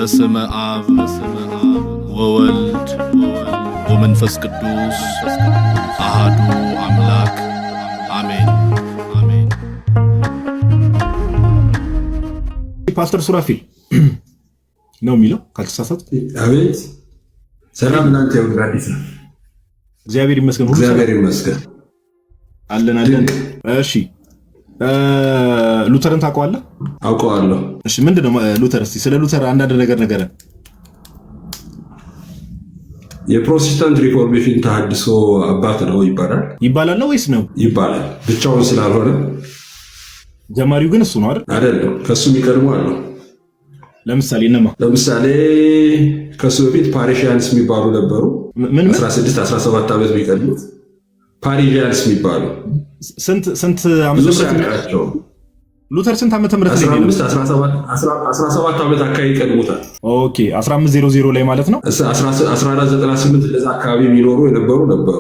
በስመ አብ ወወልድ ወመንፈስ ቅዱስ አሃዱ አምላክ አሜን። ፓስተር ሱራፊል ነው የሚለው ካልተሳሳት። አቤት። ሰላም እናንተ ይሁን። አዲስ ነው። እግዚአብሔር ይመስገን። እግዚአብሔር ይመስገን። አለን። እሺ ሉተርን ታውቀዋለህ? አውቀዋለሁ። እሺ ምንድነው ሉተር? እስቲ ስለ ሉተር አንዳንድ ነገር ነገረን። የፕሮቴስታንት ሪፎርሜሽን ተሐድሶ አባት ነው ይባላል ነው ወይስ ነው? ይባላል። ብቻውን ስላልሆነ ጀማሪው ግን እሱ ነው አይደል? አይደለም፣ ከሱ የሚቀድሙ አሉ። ለምሳሌ እነማ? ለምሳሌ ከሱ በፊት ፓሪሺያንስ የሚባሉ ነበሩ። 16 17 ዓመት የሚቀድሙት ፓሪሺያንስ የሚባሉ ስንት ዓመት ነው? ሉተር ስንት ዓመተ ምህረት ላይ ነው? 17 ዓመት አካባቢ ይቀድሙታል። ኦኬ 1500 ላይ ማለት ነው። 1498 ለዛ አካባቢ የሚኖሩ ነበሩ።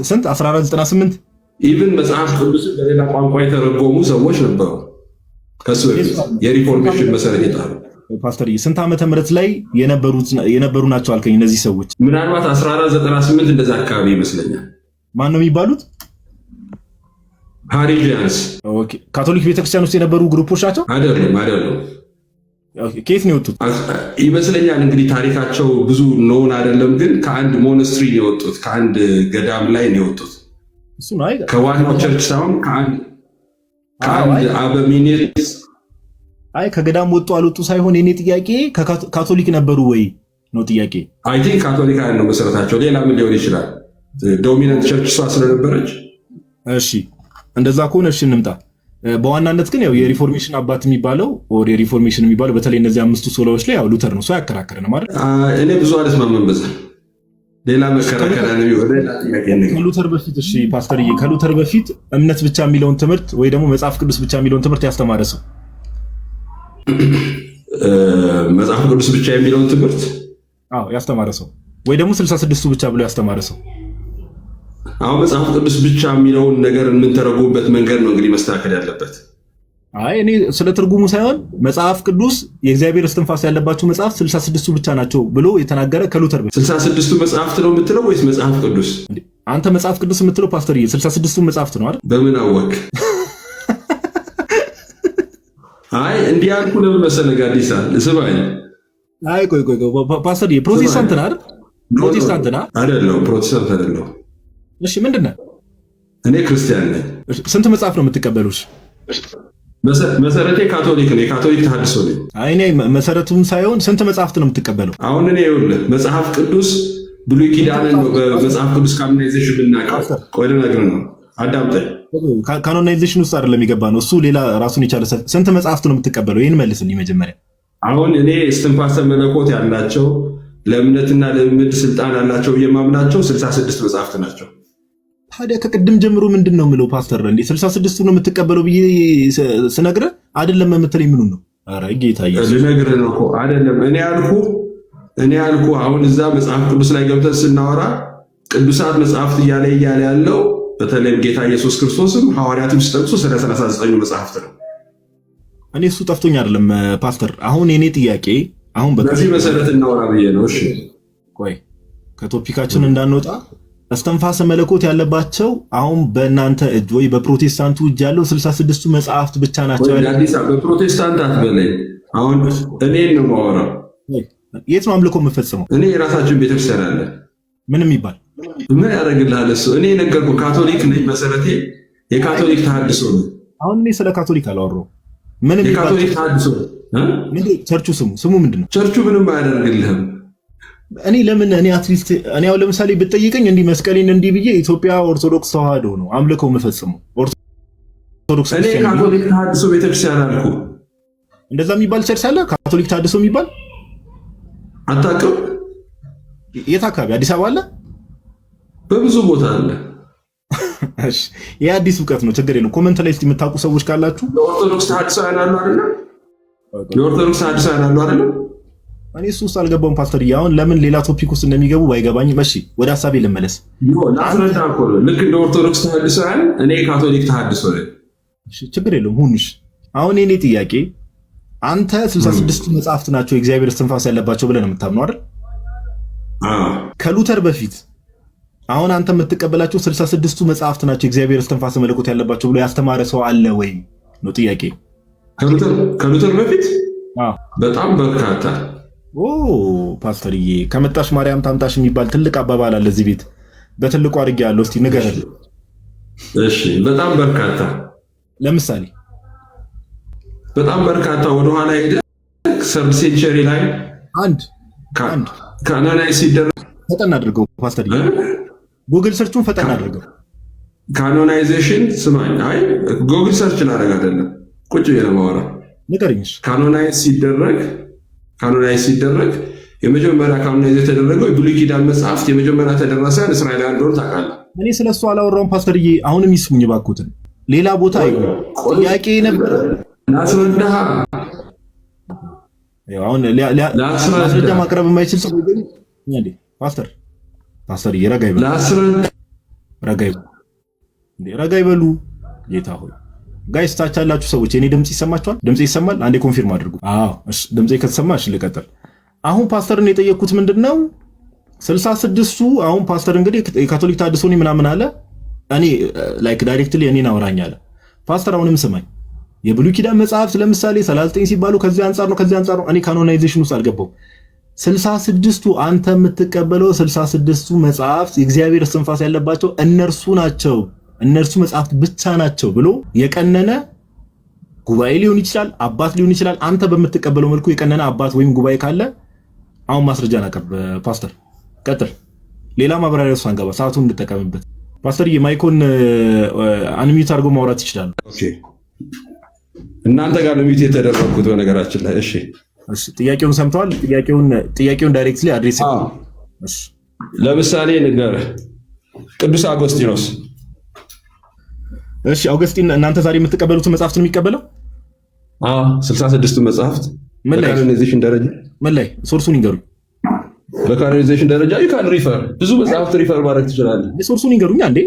ስንት 1498 ኢቭን መጽሐፍ ቅዱስ በሌላ ቋንቋ የተረጎሙ ሰዎች ነበሩ። ከሱ የሪፎርሜሽን መሰረት የጣሉ ፓስተር ስንት ዓመተ ምህረት ላይ የነበሩ ናቸው አልከኝ? እነዚህ ሰዎች ምናልባት 1498 እንደዛ አካባቢ ይመስለኛል። ማን ነው የሚባሉት? ፓሪሺያንስ። ኦኬ ካቶሊክ ቤተክርስቲያን ውስጥ የነበሩ ግሩፖች ናቸው? አይደለም። ኦኬ ከየት ነው የወጡት ይመስለኛል? እንግዲህ ታሪካቸው ብዙ ነውን አይደለም፣ ግን ከአንድ ሞነስትሪ ነው የወጡት፣ ከአንድ ገዳም ላይ ነው የወጡት። እሱ ነው አይደል? ከዋናው ቸርች ሳይሆን ከአንድ አበሚኔት። አይ ከገዳም ወጡ አልወጡ ሳይሆን የኔ ጥያቄ ካቶሊክ ነበሩ ወይ ነው ጥያቄ። አይ ቲንክ ካቶሊክ ነው መሰረታቸው። ሌላ ምን ሊሆን ይችላል? ዶሚናንት ቸርች እሷ ስለነበረች። እሺ እንደዛ ከሆነ እሺ እንምጣ። በዋናነት ግን ያው የሪፎርሜሽን አባት የሚባለው ወደ ሪፎርሜሽን የሚባለው በተለይ እነዚህ አምስቱ ሶላዎች ላይ ያው ሉተር ነው። ሰው ያከራከረን ማለት እኔ ብዙ አልስማማም በዛ። ሌላ መከራከሪያ ነው ወደ ጥያቄ ነው። ከሉተር በፊት እሺ ፓስተርዬ፣ ከሉተር በፊት እምነት ብቻ የሚለውን ትምህርት ወይ ደግሞ መጽሐፍ ቅዱስ ብቻ የሚለውን ትምህርት ያስተማረ ሰው መጽሐፍ ቅዱስ ብቻ የሚለውን ትምህርት ያስተማረ ሰው ወይ ደግሞ 66ቱ ብቻ ብሎ ያስተማረ ሰው። አሁን መጽሐፍ ቅዱስ ብቻ የሚለውን ነገር የምንተረጉምበት መንገድ ነው እንግዲህ መስተካከል ያለበት። አይ እኔ ስለ ትርጉሙ ሳይሆን መጽሐፍ ቅዱስ የእግዚአብሔር እስትንፋስ ያለባቸው መጽሐፍ 66ቱ ብቻ ናቸው ብሎ የተናገረ ከሉተር በፊት። 66ቱ መጽሐፍት ነው የምትለው ወይስ መጽሐፍ ቅዱስ? አንተ መጽሐፍ ቅዱስ የምትለው ፓስተር 66ቱ መጽሐፍት ነው አይደል? በምን አወቅ? አይ እንዲህ ያልኩ ለምን መሰለህ ጋዲሳ ስማኝ። አይ ቆይ ፓስተር ፕሮቴስታንት ነህ አይደል? ፕሮቴስታንት ነህ አይደለም? ፕሮቴስታንት አይደለም። እሺ ምንድን ነህ? እኔ ክርስቲያን ነኝ። ስንት መጽሐፍ ነው የምትቀበሉት? መሰረቴ ካቶሊክ ነው። የካቶሊክ ተሐድሶ ነኝ። አይ እኔ መሰረቱን ሳይሆን ስንት መጽሐፍት ነው የምትቀበለው? አሁን እኔ ይኸውልህ መጽሐፍ ቅዱስ ብሉይ ኪዳንን ነው በመጽሐፍ ቅዱስ ካኖናይዜሽን ብናውቀው። ቆይ ልነግርህ ነው፣ አዳምጠኝ። ካኖናይዜሽን ውስጥ አይደለም የሚገባ ነው እሱ ሌላ ራሱን የቻለ። ስንት መጽሐፍት ነው የምትቀበለው? ይህን መልስልኝ መጀመሪያ። አሁን እኔ እስትንፋሰ መለኮት ያላቸው ለእምነትና ለምድ ስልጣን ያላቸው የማምናቸው 66 መጽሐፍት ናቸው። ታዲያ ከቅድም ጀምሮ ምንድን ነው የምለው ፓስተር? እንዴ 66ቱ ነው የምትቀበለው ብዬ ስነግርህ አይደለም የምትለኝ ምኑን ነው? ኧረ ጌታ ኢየሱስ ልነግርህ ነው እኮ አይደለም እኔ ያልኩ አሁን እዛ መጽሐፍ ቅዱስ ላይ ገብተን ስናወራ ቅዱሳት መጽሐፍት እያለ ያለው በተለይም ጌታ ኢየሱስ ክርስቶስም ሐዋርያትም ሲጠቅሱ ስለ 39 መጽሐፍት ነው። እኔ እሱ ጠፍቶኝ አይደለም ፓስተር። አሁን የኔ ጥያቄ አሁን በዚህ መሰረት እናወራ ብዬ ነው። እሺ ቆይ ከቶፒካችን እንዳንወጣ እስትንፋሰ መለኮት ያለባቸው አሁን በእናንተ እጅ ወይ በፕሮቴስታንቱ እጅ ያለው 66ቱ መጽሐፍት ብቻ ናቸው ያለው። አዲስ በፕሮቴስታንት አትበለኝ። አሁን እኔን ነው የማወራው። የት ነው አምልኮ የምፈጽመው? እኔ የራሳችን ቤተክርስቲያን አለ። ምንም ይባል ምን ያደርግልሃል እሱ? እኔ ነገርኩህ፣ ካቶሊክ ነኝ። መሰረቴ የካቶሊክ ተሐድሶ ነው። አሁን እኔ ስለ ካቶሊክ አላወራሁም። ምንም የካቶሊክ ተሐድሶ ቸርቹ ስሙ ምንድነው? ቸርቹ ምንም አያደርግልህም። እኔ ለምን እኔ አትሊስት እኔ አሁን ለምሳሌ ብትጠይቀኝ እንዲህ መስቀሌን እንዲህ ብዬ ኢትዮጵያ ኦርቶዶክስ ተዋህዶ ነው አምልኮ የምፈጽመው። ኦርቶዶክስ እኔ ካቶሊክ ተሐድሶ ቤተክርስቲያን አልኩ። እንደዛ የሚባል ቸርች አለ ካቶሊክ ተሐድሶ የሚባል አታውቅም? የት አካባቢ? አዲስ አበባ አለ? በብዙ ቦታ አለ። እሺ የአዲስ እውቀት ነው፣ ችግር የለውም። ኮመንት ላይ እስቲ የምታውቁ ሰዎች ካላችሁ የኦርቶዶክስ ተሐድሶ ያናሉ አይደል? የኦርቶዶክስ ተሐድሶ ያናሉ አይደል? እኔ እሱ ውስጥ አልገባውም ፓስተር። አሁን ለምን ሌላ ቶፒክ ውስጥ እንደሚገቡ ባይገባኝም፣ እሺ ወደ ሐሳቤ ልመለስ። ልክ እንደ ኦርቶዶክስ ተሐድሶ እኔ ካቶሊክ ተሐድሶ ነኝ። ችግር የለውም ሁንሽ። አሁን የኔ ጥያቄ አንተ 66 መጽሐፍት ናቸው የእግዚአብሔር እስትንፋስ ያለባቸው ብለህ ነው የምታምነው አይደል? ከሉተር በፊት አሁን አንተ የምትቀበላቸው 66ቱ መጽሐፍት ናቸው የእግዚአብሔር እስትንፋስ መለኮት ያለባቸው ብሎ ያስተማረ ሰው አለ ወይ ነው ጥያቄ። ከሉተር በፊት በጣም በርካታ ፓስተርዬ ከመጣሽ ማርያም ታምጣሽ የሚባል ትልቅ አባባል አለ እዚህ ቤት በትልቁ አድርጌ ያለው። እስቲ ንገረን። እሺ በጣም በርካታ ለምሳሌ በጣም በርካታ ወደኋላ ሄደ ሰርድ ሴንቸሪ ላይ አንድ ካኖናይዝ ሲደረግ ፈጠን አድርገው ፓስተርዬ ጉግል ሰርቹን ፈጠን አድርገው። ካኖናይዜሽን ስማኝ። አይ ጉግል ሰርች ላደርግ አይደለም ቁጭ ብዬ ነው የማወራው። ንገረኝ። ካኖናይዝ ሲደረግ የመጀመሪያ ካኖናይዝ የተደረገው የብሉይ ኪዳን መጽሐፍት የመጀመሪያ ተደራሲያን እስራኤላውያን እንደሆኑ ታውቃለህ። እኔ ስለሱ አላወራውም ፓስተርዬ። አሁንም ይስሙኝ እባክዎትን። ሌላ ቦታ ጥያቄ ነበር ላስረዳህ። አሁን ማስረጃ ማቅረብ የማይችል ሰው ግን ፓስተር ረጋ ይበሉ። ጌታ ሆይ ጋይስ ታች ያላችሁ ሰዎች የኔ ድምጽ ይሰማችኋል? ድምጽ ይሰማል? አንዴ ኮንፊርም አድርጉ። እሺ ድምጽ ከተሰማሽ ልቀጥል። አሁን ፓስተርን የጠየቅኩት ምንድነው 66ቱ አሁን ፓስተር እንግዲህ የካቶሊክ ታድሶኒ ምናምን አለ። እኔ ላይክ ዳይሬክትሊ እኔን አወራኝ አለ። ፓስተር አሁንም ስማኝ። የብሉይ ኪዳን መጽሐፍት ለምሳሌ 39 ሲባሉ ከዚህ አንፃር ነው። እኔ ካኖናይዜሽን ውስጥ አልገባሁም። 66ቱ አንተ የምትቀበለው 66ቱ መጽሐፍት የእግዚአብሔር እስትንፋስ ያለባቸው እነርሱ ናቸው፣ እነርሱ መጽሐፍት ብቻ ናቸው ብሎ የቀነነ ጉባኤ ሊሆን ይችላል፣ አባት ሊሆን ይችላል። አንተ በምትቀበለው መልኩ የቀነነ አባት ወይም ጉባኤ ካለ አሁን ማስረጃ ናቀርብ። ፓስተር ቀጥል። ሌላ ማብራሪያ ውስጥ አንገባ፣ ሰዓቱን እንጠቀምበት። ፓስተር የማይኮን አንሚዩት አድርጎ ማውራት ይችላል። ኦኬ እናንተ ጋር ነው ሚዩት የተደረኩት በነገራችን ላይ። እሺ ጥያቄውን ሰምተዋል? ጥያቄውን ዳይሬክትሊ አድሬስ። እሺ ለምሳሌ ነገር ቅዱስ አጎስጢኖስ። እሺ አውገስጢን እናንተ ዛሬ የምትቀበሉትን መጽሐፍት ነው የሚቀበለው? 66ቱ መጽሐፍት በካኖናይዜሽን ደረጃ ምን ላይ ሶርሱን ይንገሩኝ። በካኖናይዜሽን ደረጃ ይካን ሪፈር ብዙ መጽሐፍት ሪፈር ማድረግ ትችላለህ። ሶርሱን ይንገሩኝ አንዴ።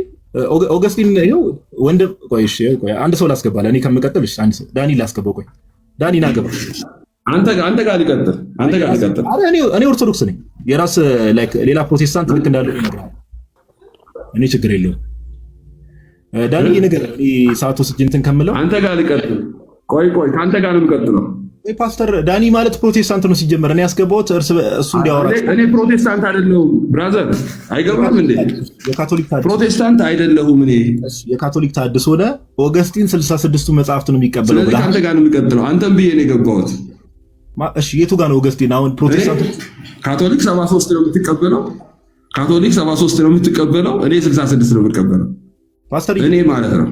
ኦገስቲን ይኸው ወንድም። ቆይ አንድ ሰው ላስገባል እኔ ከምቀጥል። እሺ አንድ ሰው ዳኒ ላስገባው። ቆይ ዳኒ ናገባ። አንተ ጋር ሊቀጥል። እኔ ኦርቶዶክስ ነኝ። የራስ ላይክ ሌላ ፕሮቴስታንት ልክ እንዳለው ይነግራል። እኔ ችግር የለውም። ዳኒ ነገር እኔ ሰዓት ወስጄ እንትን ከምለው አንተ ጋር ሊቀጥል። ቆይ ከአንተ ጋር ነው የምቀጥለው። ፓስተር ዳኒ ማለት ፕሮቴስታንት ነው ሲጀመር። እኔ ያስገባሁት እሱ እንዲያወራ። እኔ ፕሮቴስታንት አይደለሁም ብራዘር፣ አይገባም እንዴ? የካቶሊክ ታድሶ ፕሮቴስታንት አይደለሁም እኔ። የካቶሊክ ታድሶ ሆነ ኦገስቲን 66ቱ መጽሐፍት ነው የሚቀበለው። ስለዚህ አንተ ጋር ነው የሚቀጥለው። አንተም ብዬ ነው የገባሁት። እሺ የቱ ጋር ነው ኦገስቲን? አሁን ፕሮቴስታንት ካቶሊክ 73 ነው የምትቀበለው። እኔ 66 ነው የምትቀበለው ፓስተር፣ እኔ ማለት ነው።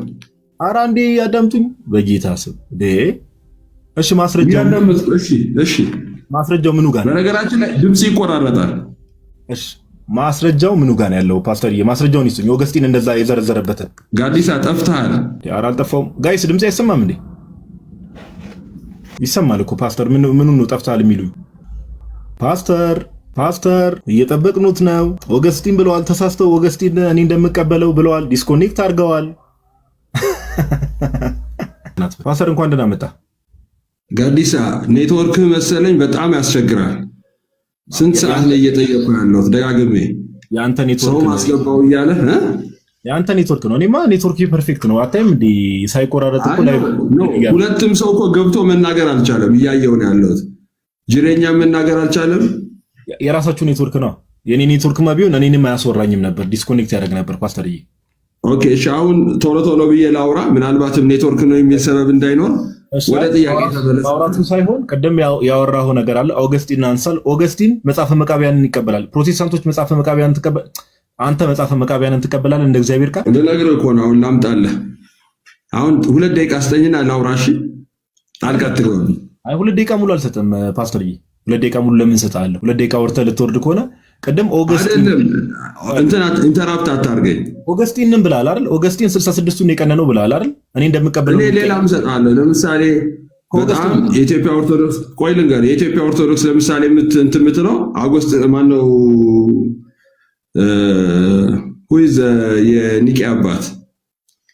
ኧረ አንዴ ያዳምጡኝ በጌታ ስም። እሺ ማስረጃው ምኑ ጋር? በነገራችን ላይ ድምጽ ይቆራረጣል። እሺ ማስረጃው ምኑ ጋር ያለው? ፓስተር ማስረጃውን ይስጡኝ። ኦገስቲን እንደዛ የዘረዘረበትን። ጋዲሳ ጠፍተሃል። ኧረ አልጠፋሁም። ጋይስ ድምጽ አይሰማም እንዴ? ይሰማል እኮ ፓስተር። ምኑን ነው ጠፍተሃል የሚሉኝ? ፓስተር እየጠበቅኑት ነው። ኦገስቲን ብለዋል። ተሳስተው ኦገስቲን እኔ እንደምቀበለው ብለዋል። ዲስኮኔክት አድርገዋል። ፓስተር እንኳን ደህና መጣ። ጋዲሳ ኔትወርክ መሰለኝ በጣም ያስቸግራል። ስንት ሰዓት ላይ እየጠየቁ ያለሁት ደጋግሜ። የአንተ ኔትወርክ ነው ማስገባው እያለ የአንተ ኔትወርክ ነው። እኔማ ኔትወርክ ፐርፌክት ነው። አታይም እንዴ? ሳይቆራረጥ እኮ ላይ ሁለቱም ሰው እኮ ገብቶ መናገር አልቻለም። እያየሁ ነው ያለሁት። ጅሬኛ መናገር አልቻለም። የራሳችሁ ኔትወርክ ነው። የኔ ኔትወርክማ ቢሆን እኔንም አያስወራኝም ነበር፣ ዲስኮኔክት ያደርግ ነበር ፓስተርዬ። ኦኬ እሺ፣ አሁን ቶሎ ብዬ ላውራ። ምናልባትም ኔትወርክ ነው የሚል ሰበብ እንዳይኖር ወደ ጥያቄ ተመለስ። ማውራቱ ሳይሆን ቅድም ያወራው ነገር አለ። ኦገስቲን አንሳል። ኦገስቲን መጽሐፈ መቃብያንን ይቀበላል። ፕሮቴስታንቶች መጽሐፈ መቃብያንን ትቀበል። አንተ መጽሐፈ መቃብያንን ትቀበላለህ እንደ እግዚአብሔር ቃል? ልነግርህ እኮ ነው። አሁን ላምጣልህ። አሁን 2 ደቂቃ ስጠኝና ላውራ። እሺ አልቀጥልም። አይ 2 ደቂቃ ሙሉ አልሰጥም ፓስተርዬ። 2 ደቂቃ ሙሉ ለምን ሰጣለህ? 2 ደቂቃ ወርተህ ልትወርድ ከሆነ ቅድም ኦገስቲን ኢንተራፕት አታርገኝ። ኦገስቲንን ብለሃል አይደል? ኦገስቲን 66ቱን የቀነነው ብለሃል አይደል? እኔ እንደምቀበለው እኔ ሌላም ሰጣለሁ። ለምሳሌ በጣም የኢትዮጵያ ኦርቶዶክስ ቆይ ልንገርህ፣ የኢትዮጵያ ኦርቶዶክስ ለምሳሌ የምትለው አጎስት ማነው ሁይዝ የኒቄ አባት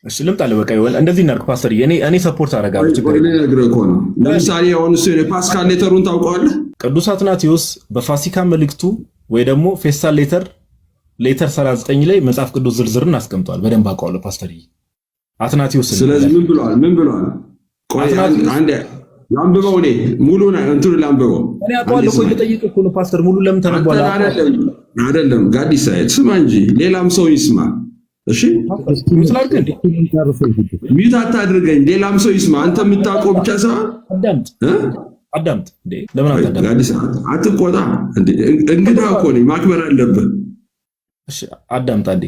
እሺ ልምጣልህ። በቃ እንደዚህ እናድርግ ፓስተር። እኔ ሰፖርት አደርጋለሁ። ችግር የለም። ለምሳሌ አሁን እሱ የፓስካል ሌተሩን ታውቀዋለህ? ቅዱስ አትናቴዎስ በፋሲካ መልእክቱ ወይ ደግሞ ፌስታል ሌተር 39 ላይ መጽሐፍ ቅዱስ ዝርዝርን አስቀምጧል። በደንብ አውቀዋለሁ ፓስተር አትናቴዎስ። ስለዚህ ምን ብሏል? ቆይ አንዴ ላንብበው። እኔ ሙሉን እንትኑ ላንብበው። እኔ አውቀዋለሁ እኮ እየጠየቅኩ እኮ ነው ፓስተር። ሙሉ ለምን ተነቧል? አይደለም ጋዲሳ ስማ እንጂ ሌላም ሰው ይስማ። እሺ ሚዩት አታድርገኝ፣ ሌላም ሰው ይስማ። አንተ የምታውቀው ብቻ ሳይሆን አዳምጥ። ለምን አታዳምጥ? ጋዲሳ አትቆጣ። እንግዳ እኮ ነኝ፣ ማክበር አለብህ። እሺ አዳምጥ አንዴ።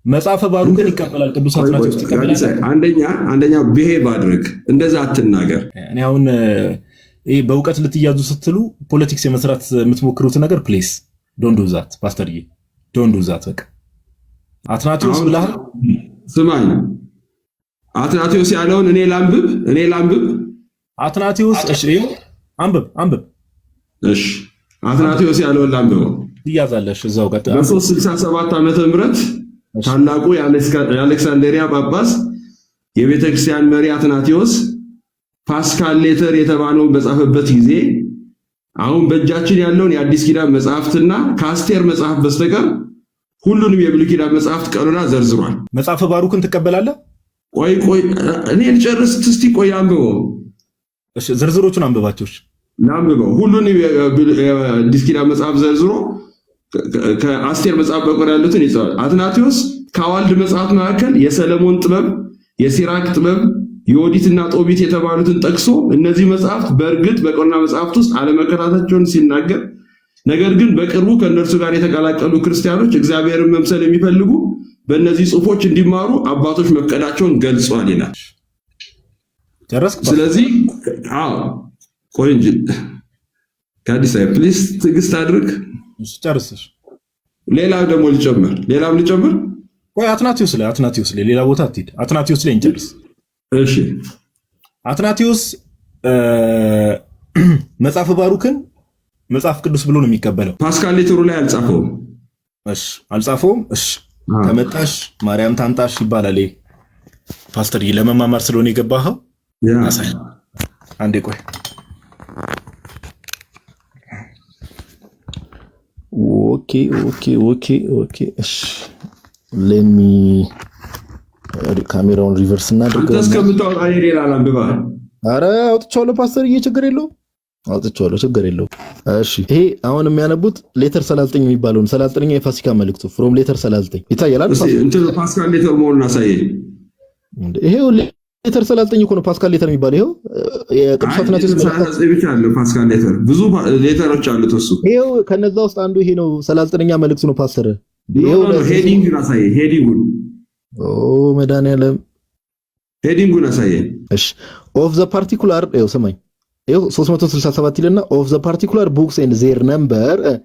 መጽሐፈ ባሩክን ይቀበላል ቅዱስ አትናቴዎስ ይቀበላል። አንደኛ ብሄቭ አድርግ፣ እንደዛ አትናገር። እኔ አሁን ይሄ በእውቀት ልትያዙ ስትሉ ፖለቲክስ የመስራት የምትሞክሩት ነገር ፕሌስ ዶንት ዱ ዛት ፓስተርዬ፣ ዶንት ዱ ዛት። በቃ አትናቴዎስ ብለሃል። ስማኝ፣ አትናቴዎስ ያለውን እኔ ላንብብ። አትናቴዎስ እሺ፣ አንብብ። እሺ አትናቴዎስ ያለውን ላንብበው። ትያዛለሽ እዛው ቀጥ በ367 ዓመተ ምህረት ታላቁ የአሌክሳንድሪያ ጳጳስ የቤተ ክርስቲያን መሪ አትናቴዎስ ፓስካል ሌተር የተባለውን በጻፈበት ጊዜ አሁን በእጃችን ያለውን የአዲስ ኪዳን መጽሐፍትና ከአስቴር መጽሐፍ በስተቀር ሁሉንም የብሉይ ኪዳን መጽሐፍት ቀኑና ዘርዝሯል። መጽሐፈ ባሩክን ትቀበላለህ? ቆይ እኔ ልጨርስ እስቲ። ቆይ አንብበው። እሺ ዝርዝሮቹን አንብባቸው። አንብበው። ሁሉንም የአዲስ ኪዳን መጽሐፍ ዘርዝሮ ከአስቴር መጽሐፍ በቀር ያሉትን ይጽፋል። አትናቴዎስ ከአዋልድ መጽሐፍ መካከል የሰለሞን ጥበብ፣ የሲራክ ጥበብ፣ የኦዲትና ጦቢት የተባሉትን ጠቅሶ እነዚህ መጽሐፍት በእርግጥ በቀኖና መጽሐፍት ውስጥ አለመከታተላቸውን ሲናገር፣ ነገር ግን በቅርቡ ከእነርሱ ጋር የተቀላቀሉ ክርስቲያኖች እግዚአብሔርን መምሰል የሚፈልጉ በእነዚህ ጽሑፎች እንዲማሩ አባቶች መፍቀዳቸውን ገልጿል ይላል። ስለዚህ ቆይ እንጂ ከአዲስ አበባ ፕሊስ ትዕግስት አድርግ። ጨርስሽ። ሌላም ልጨምር። ቆይ አትናቴዎስ ላይ ሌላ ቦታ አትሂድ። አትናቴዎስ ላይ እንጨርስ። እሺ አትናቴዎስ መጽሐፈ ባሩክን መጽሐፍ ቅዱስ ብሎ ነው የሚቀበለው። ፓስካል ሌተሩ ላይ አልጻፈውም። እሺ አልጻፈውም። እሺ ከመጣሽ ማርያም ታምጣሽ ይባላል። ፓስተር ለመማማር ስለሆነ የገባኸው አንዴ ቆይ። ኦኬ እሺ ለሚ ካሜራውን ሪቨርስ እናድርገው። አንተ እስከምታወጣ ሌላ ላንብባ። ኧረ አውጥቼዋለሁ ፓስተርዬ፣ ችግር የለውም። እሺ ይሄ አሁን የሚያነቡት ሌተር 39 የሚባለውን 39ኛ የፋሲካ መልእክቱ ፍሮም ሌተር 39 ይታያል አይደል? እንትን ፓስካል ሌተር መሆኑን አሳየኝ። ይሄው ሌተር 39 እኮ ነው ፓስካል ሌተር የሚባለው። ይሄው የቅዱስ አትናቴዎስ ብቻ አለው ፓስካል ሌተር፣ ብዙ ሌተሮች አሉት እሱ። ይሄው ከነዛ ውስጥ አንዱ ይሄ ነው 39ኛ መልእክቱ ነው ፓስተር። ይሄው ሄዲንጉን አሳየኝ። ሄዲንጉን መድኃኒዓለም ሄዲንጉን አሳየኝ። እሺ ኦፍ ዘ ፓርቲኩላር ይሄው ሰማኝ። ይሄው 367 ይልና ኦፍ ዘ ፓርቲኩላር ቡክስ ኤንድ ዜር ነምበር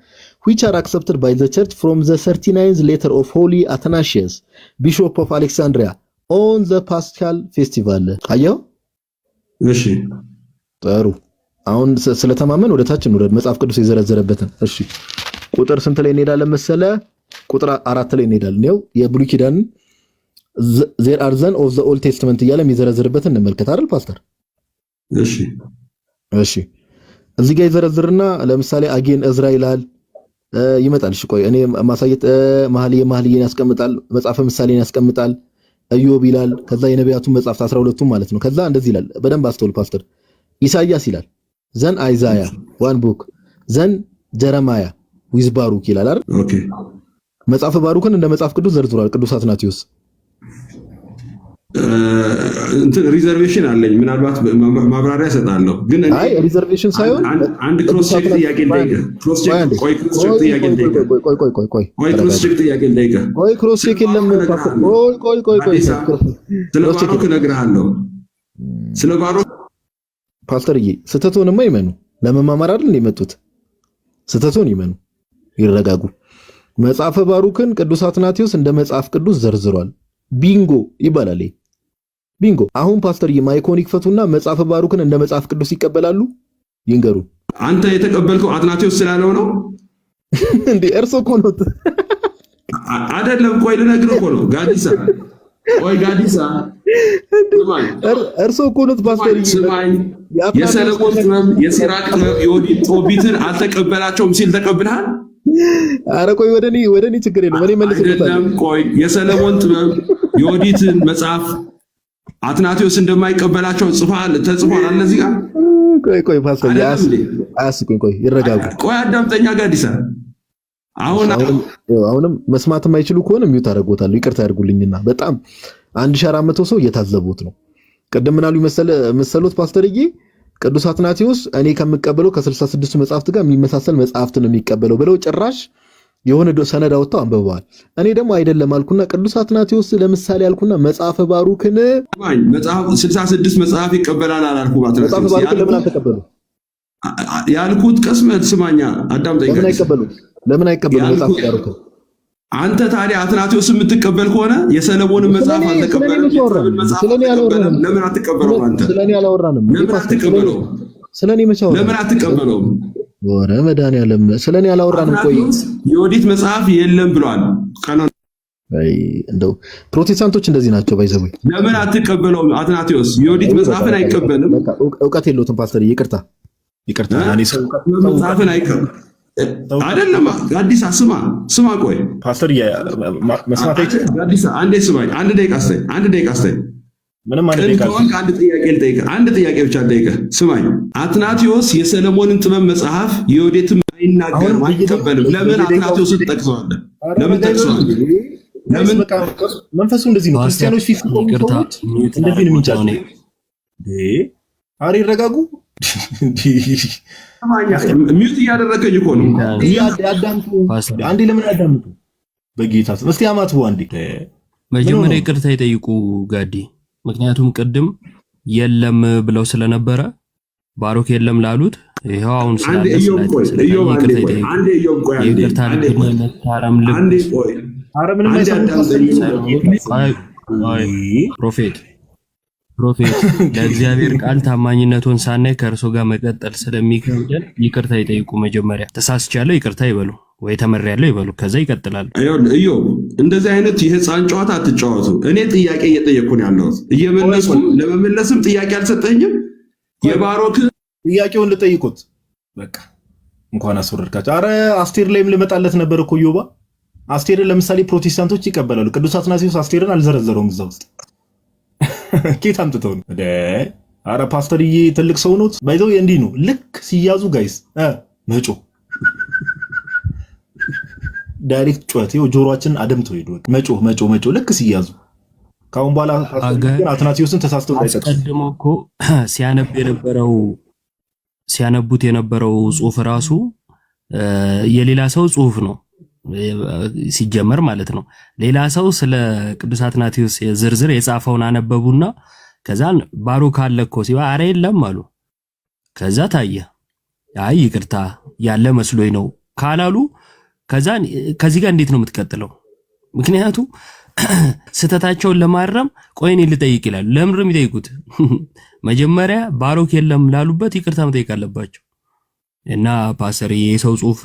which are accepted by the church from the 39th letter of Holy Athanasius Bishop of Alexandria on the Paschal festival። አየው። እሺ ጥሩ። አሁን ስለተማመን ወደ ታች እንውረድ፣ መጽሐፍ ቅዱስ የዘረዘረበትን። እሺ ቁጥር ስንት ላይ እንሄዳለን መሰለ? ቁጥር 4 ላይ እንሄዳለን። ያው የብሉይ ኪዳን there are then of the Old Testament እያለ የሚዘረዝርበትን እንመልከት አይደል ፓስተር? እሺ እዚህ ጋር ይዘረዝርና ለምሳሌ አጌን እዝራ ይላል ይመጣል። እሺ ቆይ እኔ ማሳየት መኃልየን ያስቀምጣል፣ መጽሐፈ ምሳሌን ያስቀምጣል፣ ኢዮብ ይላል፣ ከዛ የነቢያቱን መጽሐፍት 12ቱም ማለት ነው። ከዛ እንደዚህ ይላል፣ በደንብ አስተውል ፓስተር። ኢሳይያስ ይላል፣ ዘን አይዛያ ዋን ቡክ፣ ዘን ጀረማያ ዊዝ ባሩክ ይላል አይደል? ኦኬ መጽሐፈ ባሩክን እንደ መጽሐፍ ቅዱስ ዘርዝሯል ቅዱስ አትናቴዎስ። እንትን ሪዘርቬሽን አለኝ፣ ምናልባት ማብራሪያ እሰጣለሁ። ግን አይ ሪዘርቬሽን ሳይሆን አንድ ክሮስ ቼክ ጥያቄ ልጠይቅህ። ክሮስ ቼክ የለም ስለ ባሮክ እነግርሃለሁ። ስለ ባሮክ ፓስተርዬ ስህተቱንማ ይመኑ። ለመማማር አይደል የመጡት? ስህተቱን ይመኑ፣ ይረጋጉ። መጽሐፈ ባሩክን ቅዱስ አትናቴዎስ እንደ መጽሐፍ ቅዱስ ዘርዝሯል። ቢንጎ ይባላል። ቢንጎ። አሁን ፓስተርዬ ማይኮን ይክፈቱና መጽሐፈ ባሩክን እንደ መጽሐፍ ቅዱስ ይቀበላሉ? ይንገሩ። አንተ የተቀበልከው አትናቴዎስ ስላለው ነው እንዴ? እርሶ እኮ ነው አይደለም? ቆይ ልነግርህ እኮ ነው ጋዲሳ። ቆይ ጋዲሳ ስማኝ፣ እርሶ እኮ ነው ፓስተር ስማኝ። የሰለሞን ጥበብ የሲራቅ ጥበብ የወዲት ጦቢትን አልተቀበላቸውም ሲል ተቀብለሃል? አረ ቆይ ወደኔ ችግር የለም እኔ መልስልታለሁ። አይደለም ቆይ የሰለሞን ጥበብ የወዲትን መጽሐፍ አትናቴዎስ እንደማይቀበላቸው ተጽፏል አለ እዚህ ጋር። ቆይ ፓስተር አያስቁኝ። ቆይ ይረጋጉ። ቆይ አዳምጠኛ ጋዲሳ። አሁንም መስማት የማይችሉ ከሆነ ሚውት አደርጎታለሁ። ይቅርታ ያድርጉልኝና በጣም 1400 ሰው እየታዘቡት ነው። ቀደም ምናሉ መሰሎት ፓስተርዬ ቅዱስ አትናቴዎስ እኔ ከምቀበለው ከ66 መጽሐፍት ጋር የሚመሳሰል መጽሐፍት ነው የሚቀበለው ብለው ጭራሽ የሆነ ሰነድ አወጣው አንበበዋል። እኔ ደግሞ አይደለም አልኩና ቅዱስ አትናቴዎስ ለምሳሌ አልኩና መጽሐፈ ባሩክን መጽሐፍ 66 መጽሐፍ ይቀበላል አላልኩም። መጽሐፈ ባሩክን ለምን አልተቀበሉ ያልኩት ቀስመት ስማኛ አዳምጠኝ። ለምን አይቀበሉ መጽሐፈ ባሩክን? አንተ ታዲያ አትናቴዎስ የምትቀበል ከሆነ የሰለሞን መጽሐፍ አልተቀበለም። ለምን አትቀበለውም? አንተ ስለኔ አላወራንም። ለምን አትቀበለውም? ስለኔ መቻው ለምን አትቀበለውም? ወረ መድኃኒዓለም ስለኔ አላወራንም። ቆይ የወዲት መጽሐፍ የለም ብሏል። እንደው ፕሮቴስታንቶች እንደዚህ ናቸው። ባይዘው ለምን አትቀበለውም? አትናቴዎስ የወዲት መጽሐፍን አይቀበልም። እውቀት የለውም ፓስተር። ይቅርታ እኔ ሰው መጽሐፍን አይቀበልም አይደለም። አዲስ ስማ ቆይ ፓስተር መስማት አይችልም። አዲስ አንዴ ስማኝ። አንድ ደቂቃ አስተኝ ምንም አንድ ደቂቃ አንድ ጥያቄ ብቻ ልጠይቅህ። ስማኝ። አትናቴዎስ የሰለሞንን ጥበብ መጽሐፍ የወዴትም አይናገርም አይቀበልም። ለምን አትናቴዎስን ትጠቅሰዋለህ? ለምን ጠቅሰዋለህ? ለምን መንፈሱ እንደዚህ ነው። ክርስቲያኖች ፊት እንደዚህ ነው የሚንጫጫው። አሬ ይረጋጉ። ሚውት እያደረገኝ እኮ ነው። አንዴ ለምን ያዳምጡ? በጌታ ስም እስቲ አማትቡ አንዴ። መጀመሪያ ይቅርታ ይጠይቁ ጋዲ። ምክንያቱም ቅድም የለም ብለው ስለነበረ ባሮክ የለም ላሉት ይሄው አሁን ስላለ ይቅርታ ይጠይቁ። ይቅርታ ልትነት ታረም ልብ አረምን ፕሮፌት ለእግዚአብሔር ቃል ታማኝነቱን ሳናይ ከእርሶ ጋር መቀጠል ስለሚከብደን ይቅርታ ይጠይቁ። መጀመሪያ ተሳስቻለሁ ይቅርታ ይበሉ፣ ወይ ተመሪያለሁ ይበሉ፣ ከዛ ይቀጥላሉ። እዮ እንደዚህ አይነት የህፃን ጨዋታ አትጫወቱ። እኔ ጥያቄ እየጠየቅኩ ነው ያለሁት፣ እየመለስኩም ለመመለስም ጥያቄ አልሰጠኝም። የባሮክ ጥያቄውን ልጠይቁት። በቃ እንኳን አስወረድካቸው። አረ አስቴር ላይም ልመጣለት ነበር እኮ ዮባ። አስቴርን ለምሳሌ ፕሮቴስታንቶች ይቀበላሉ። ቅዱስ አትናቴዎስ አስቴርን አልዘረዘረውም እዛ ውስጥ ኬት አምጥተው ነው? አረ ፓስተርዬ ትልቅ ሰው ነው ባይዘው። እንዲህ ነው ልክ ሲያዙ ጋይስ መጮ ዳይሬክት ጩኸት ይኸው ጆሮአችንን አደምተው ሄዶ መጮ ልክ ሲያዙ። ካሁን በኋላ አትናቴዎስን ተሳስተው እንዳይጠቅሱ። አስቀድሞ እኮ ሲያነቡት የነበረው ጽሑፍ ራሱ የሌላ ሰው ጽሑፍ ነው ሲጀመር ማለት ነው። ሌላ ሰው ስለ ቅዱስ አትናቴዎስ ዝርዝር የጻፈውን አነበቡና ከዛን ባሮክ አለ እኮ ሲባ አረ የለም አሉ። ከዛ ታየ አይ ይቅርታ ያለ መስሎኝ ነው ካላሉ ከዛን ከዚህ ጋር እንዴት ነው የምትቀጥለው? ምክንያቱም ስተታቸውን ለማረም ቆይኔ ልጠይቅ ይላሉ። ለምንድነው የሚጠይቁት? መጀመሪያ ባሮክ የለም ላሉበት ይቅርታ መጠየቅ አለባቸው። እና ፓስተር የሰው ጽሑፍ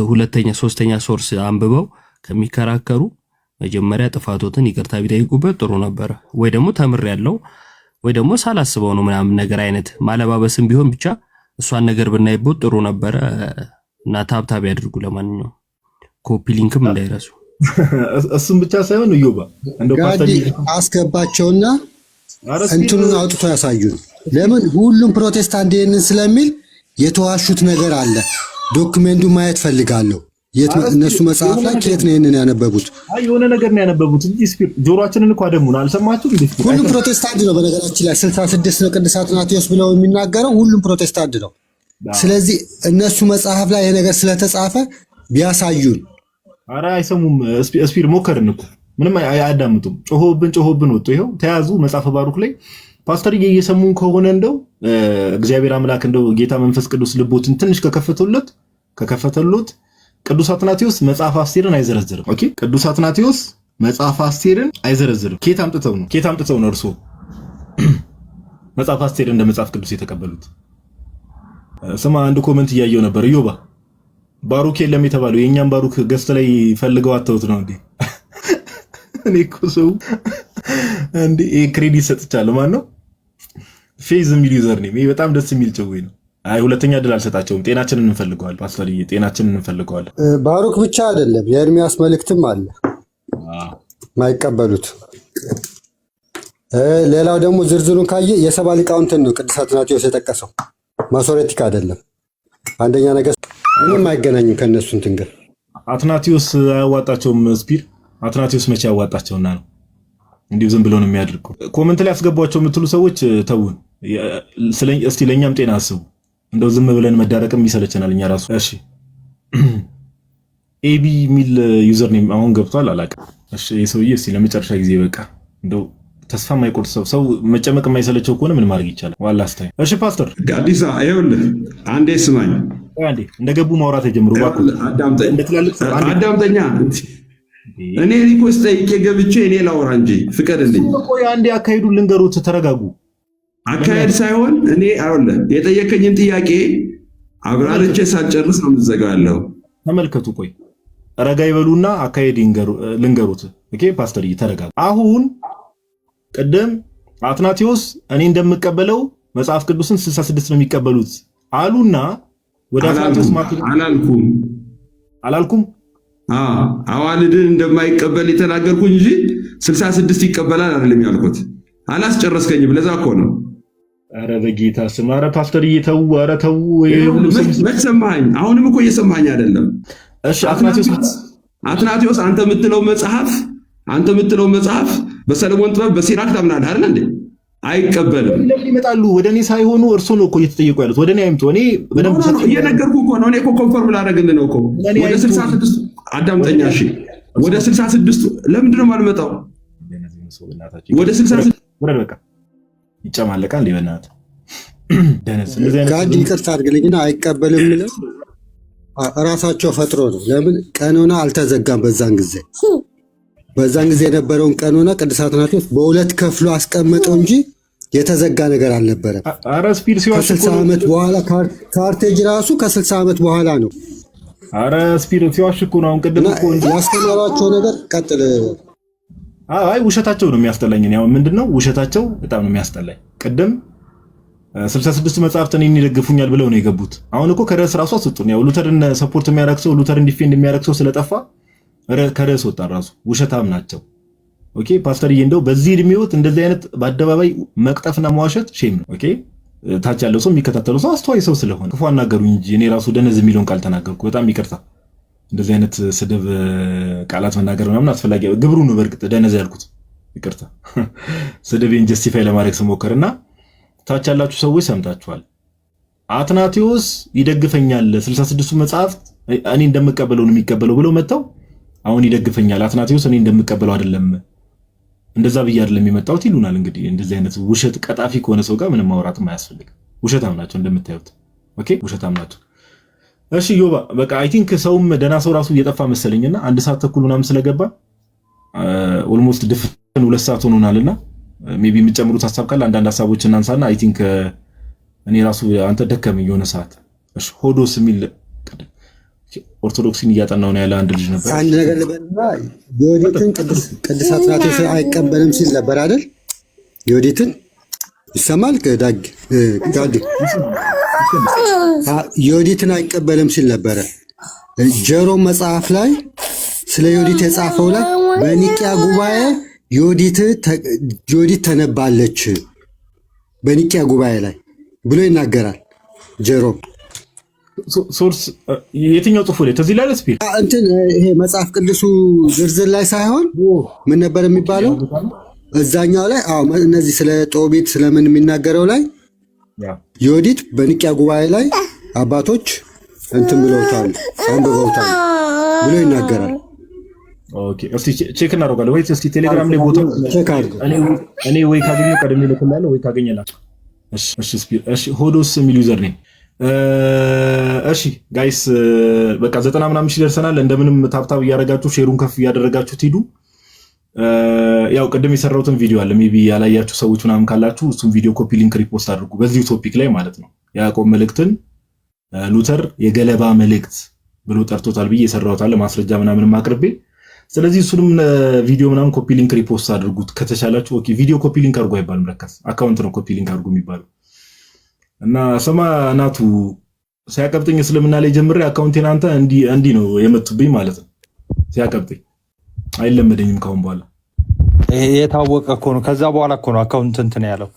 ሁለተኛ ሶስተኛ ሶርስ አንብበው ከሚከራከሩ መጀመሪያ ጥፋቶትን ይቅርታ ቢጠይቁበት ጥሩ ነበር። ወይ ደግሞ ተምሬያለሁ ወይ ደግሞ ሳላስበው ነው ምናምን ነገር አይነት ማለባበስም ቢሆን ብቻ እሷን ነገር ብናይበት ጥሩ ነበረ። እና ታብታብ ያድርጉ። ለማንኛውም ኮፒ ሊንክም እንዳይረሱ። እሱም ብቻ ሳይሆን ዮባ እንደው ፓስተር አስገባቸውና እንትኑን አውጥቶ ያሳዩን። ለምን ሁሉም ፕሮቴስታንት ይሄንን ስለሚል የተዋሹት ነገር አለ። ዶክመንቱ ማየት ፈልጋለሁ። እነሱ መጽሐፍ ላይ ከየት ነው ይሄንን ያነበቡት? አይ የሆነ ነገር ነው ያነበቡት እንጂ ጆሮአችንን እንኳን አደሙን አልሰማችሁም እንዴ? ሁሉም ፕሮቴስታንት ነው። በነገራችን ላይ 66 ነው ቅዱስ አትናቴዎስ ብለው የሚናገረው ሁሉም ፕሮቴስታንት ነው። ስለዚህ እነሱ መጽሐፍ ላይ ይሄ ነገር ስለተጻፈ ቢያሳዩን። ኧረ አይሰሙም። ስፒር ሞከርን እኮ ምንም አያዳምጡም። ጮሆብን ወጡ። ይሄው ተያዙ። መጽሐፈ ባሩክ ላይ ፓስተር እየሰሙን ከሆነ እንደው እግዚአብሔር አምላክ እንደው ጌታ መንፈስ ቅዱስ ልቦትን ትንሽ ከከፈተሉት ቅዱስ አትናቴዎስ መጽሐፍ አስቴርን አይዘረዝርም። ኦኬ ቅዱስ አትናቴዎስ መጽሐፍ አስቴርን አይዘረዝርም። ኬት አምጥተው ነው እርሶ መጽሐፍ አስቴርን እንደ መጽሐፍ ቅዱስ የተቀበሉት? ስማ አንድ ኮመንት እያየው ነበር። ዮባ ባሩክ የለም የተባለው የኛም ባሩክ ገስት ላይ ፈልገው አተውት ነው እንዴ? እኔ እኮ ሰው እንዴ ክሬዲት ሰጥቻለሁ። ማን ነው ፌዝ የሚል ዩዘር ኔም። ይሄ በጣም ደስ የሚል ጨዌ ነው። አይ ሁለተኛ ድል አልሰጣቸውም። ጤናችንን እንፈልገዋለን ፓስተርዬ፣ ጤናችንን እንፈልገዋለን። ባሩክ ብቻ አይደለም የኤርሚያስ መልእክትም አለ ማይቀበሉት። ሌላው ደግሞ ዝርዝሩን ካየ የሰባ ሊቃውንትን ነው ቅዱስ አትናቴዎስ የጠቀሰው፣ ማሶሬቲክ አይደለም። አንደኛ ነገር ምንም አይገናኙም ከነሱ እንትን ጋር። አትናቴዎስ አያዋጣቸውም። ስፒር አትናቴዎስ መቼ ያዋጣቸውና ነው እንዲሁ ዝም ብሎ ነው የሚያደርጉ። ኮመንት ላይ ያስገቧቸው የምትሉ ሰዎች ተውን። እስቲ ለእኛም ጤና አስቡ። እንደው ዝም ብለን መዳረቅም ይሰለቸናል እኛ ራሱ። እሺ ኤቢ የሚል ዩዘር ኔም አሁን ገብቷል አላውቅም። እሺ የሰውዬ እስቲ ለመጨረሻ ጊዜ በቃ እንደው ተስፋ የማይቆርጥ ሰው መጨመቅ የማይሰለቸው ከሆነ ምን ማድረግ ይቻላል? ዋላ አስታይ። እሺ ፓስተር ጋዲሳ ይኸውልህ አንዴ ስማኝ። አንዴ እንደገቡ ማውራት የጀምሩ አዳምጠኛ። እኔ ሪኮስት ጠይቄ ገብቼ እኔ ላውራ እንጂ ፍቀድልኝ። ቆይ አንዴ አካሄዱን ልንገሩት፣ ተረጋጉ። አካሄድ ሳይሆን እኔ አይደለም የጠየቀኝን ጥያቄ አብራርቼ ሳልጨርስ ነው የምዘጋው ያለው። ተመልከቱ። ቆይ ረጋ ይበሉና አካሄድ ልንገሩት። ኦኬ ፓስተር ተረጋጉ። አሁን ቅድም አትናቴዎስ እኔ እንደምቀበለው መጽሐፍ ቅዱስን 66 ነው የሚቀበሉት አሉና ወደ አትናቴዎስ አላልኩም። አዋልድን እንደማይቀበል የተናገርኩ እንጂ 66 ይቀበላል አይደለም ያልኩት። አላስጨረስከኝም። ለዛ እኮ ነው። አረ በጌታ ስም አረ ፓስተር እየተው አረ ተው። መች ሰማኸኝ? አሁንም እኮ እየሰማኸኝ አይደለም። እሺ አትናቴዎስ አንተ የምትለው መጽሐፍ በሰለሞን ጥበብ በሲራክ ታምናለህ አይደል እንዴ? አይቀበልም። ለምን ይመጣሉ? ወደ እኔ ሳይሆኑ እርሶ ነው እኮ እየተጠየቁ ያሉት። ወደ እኔ አይምጡ። እኔ በደንብ እየነገርኩህ እኮ ነው። እኔ እኮ ኮንፈርም ላደርግልህ ነው እኮ። ወደ 66 አዳምጠኛ። እሺ ወደ 66 ለምንድን ነው የማልመጣው? ወደ 66 ወደ በቃ ይጨማለቃል እንዴ? በእናትህ ደነስ ጋዲ ይቅርታ አድርግልኝና አይቀበልም ብለው ራሳቸው ፈጥሮ ነው። ለምን ቀኖና አልተዘጋም? በዛን ጊዜ የነበረውን ቀኖና ቅዱስ አትናቴዎስ በሁለት ከፍሎ አስቀመጠው እንጂ የተዘጋ ነገር አልነበረም። አረ ስፒድ ሲዋሽ ከ60 ዓመት በኋላ ካርቴጅ ራሱ ከ60 ዓመት በኋላ ነው። አረ ስፒድ ሲዋሽ እኮ ነው። አሁን ቅድም እኮ ያስተማራቸው ነገር ቀጥል። አይ ውሸታቸው ነው የሚያስጠላኝ። ያው ምንድነው ውሸታቸው በጣም ነው የሚያስጠላኝ። ቅድም 66 መጽሐፍት እኔን ይደግፉኛል ብለው ነው የገቡት። አሁን እኮ ከርዕስ ራሱ አስወጡን። ያው ሉተርን ሰፖርት የሚያደርግ ሰው ሉተርን ዲፌንድ የሚያደርግ ሰው ስለጠፋ ከርዕስ ወጣ። ራሱ ውሸታም ናቸው። ኦኬ ፓስተርዬ፣ እንደው በዚህ እድሜዎት እንደዚህ አይነት በአደባባይ መቅጠፍና መዋሸት ሼም ነው። ኦኬ ታች ያለው ሰው የሚከታተለው ሰው አስተዋይ ሰው ስለሆነ ክፉ አናገሩኝ እንጂ እኔ ራሱ ደነዝ የሚለውን ቃል ተናገርኩ። በጣም ይቅርታ። እንደዚህ አይነት ስድብ ቃላት መናገር ምናምን አስፈላጊ ግብሩ ነው። በእርግጥ ደነዝ ያልኩት ይቅርታ። ስድቤን ጀስቲፋይ ለማድረግ ስሞክርና ታች ያላችሁ ሰዎች ሰምታችኋል። አትናቴዎስ ይደግፈኛል 66ቱ መጽሐፍት እኔ እንደምቀበለው ነው የሚቀበለው ብለው መጥተው አሁን ይደግፈኛል አትናቴዎስ እኔ እንደምቀበለው አይደለም እንደዛ ብዬ አይደለም የመጣሁት ይሉናል። እንግዲህ እንደዚህ አይነት ውሸት ቀጣፊ ከሆነ ሰው ጋር ምንም ማውራትም አያስፈልግም። ውሸታም ናቸው እንደምታዩት። ኦኬ ውሸታም ናቸው። እሺ ዮባ በቃ አይ ቲንክ ሰውም ደህና ሰው ራሱ እየጠፋ መሰለኝና 1 ሰዓት ተኩል ምናምን ስለገባ ኦልሞስት ድፍን 2 ሰዓት ሆኖናልና ሜቢ የምትጨምሩት ሐሳብ ካለ አንዳንድ ሐሳቦችን እናንሳና አይ ቲንክ እኔ ራሱ አንተ ደከመኝ የሆነ ሰዓት። እሺ ሆዶስ የሚል ኦርቶዶክሲን እያጠናው ነው ያለ አንድ ልጅ ነበር። አንድ ነገር ልበልና ዮዲትን ቅዱስ አትናቴዎስ አይቀበልም ሲል ነበር አይደል? ዮዲትን ይሰማል ጋዲ ዮዲትን አይቀበልም ሲል ነበረ። ጀሮም መጽሐፍ ላይ ስለ ዮዲት የጻፈው ላይ በኒቂያ ጉባኤ ዮዲት ተነባለች በኒቂያ ጉባኤ ላይ ብሎ ይናገራል። ጀሮም ሶርስ የትኛው ጽሑፍ ላይ ተዚህ ላይ ለስፒድ እንትን ይሄ መጽሐፍ ቅዱሱ ዝርዝር ላይ ሳይሆን ምን ነበር የሚባለው እዛኛው ላይ? አዎ እነዚህ ስለ ጦቢት ስለምን የሚናገረው ላይ ዮዲት በኒቂያ ጉባኤ ላይ አባቶች እንትን ብለውታል አንብበውታል ብሎ ይናገራል። ኦኬ እስቲ ቼክ እናደርጋለን። ወይ እስቲ ቴሌግራም ላይ ቦታው ቼክ አድርጉ። እኔ ወይ ካገኘው ቀደም ይልክልኛል ወይ ካገኘላችሁ። እሺ ስፒድ እሺ ሆዶስ የሚል ዩዘር ነኝ። እሺ ጋይስ በቃ 90 ምናምን ሺህ ደርሰናል። እንደምንም ታፕታፕ እያደረጋችሁ ሼሩን ከፍ እያደረጋችሁ ትሄዱ። ያው ቅድም የሰራሁትን ቪዲዮ አለ ሜቢ ያላያችሁ ሰዎች ምናምን ካላችሁ እሱን ቪዲዮ ኮፒ ሊንክ ሪፖስት አድርጉ በዚሁ ቶፒክ ላይ ማለት ነው። ያዕቆብ መልእክትን ሉተር የገለባ መልእክት ብሎ ጠርቶታል ብዬ የሰራሁት አለ ማስረጃ ምናምን አቅርቤ ስለዚህ እሱንም ቪዲዮ ምናምን ኮፒ ሊንክ ሪፖስት አድርጉት ከተቻላችሁ። ኦኬ ቪዲዮ ኮፒ ሊንክ አድርጉ አይባልም ለካስ አካውንት ነው ኮፒ ሊንክ አድርጉ የሚባለው። እና ሰማ ናቱ ሲያቀብጠኝ እስልምና ላይ ጀምሬ አካውንቴን አንተ እንዲ ነው የመቱብኝ ማለት ነው። ሲያቀብጠኝ አይለመደኝም ካሁን በኋላ የታወቀ እኮ ነው። ከዛ በኋላ እኮ ነው አካውንት እንትን ያለው።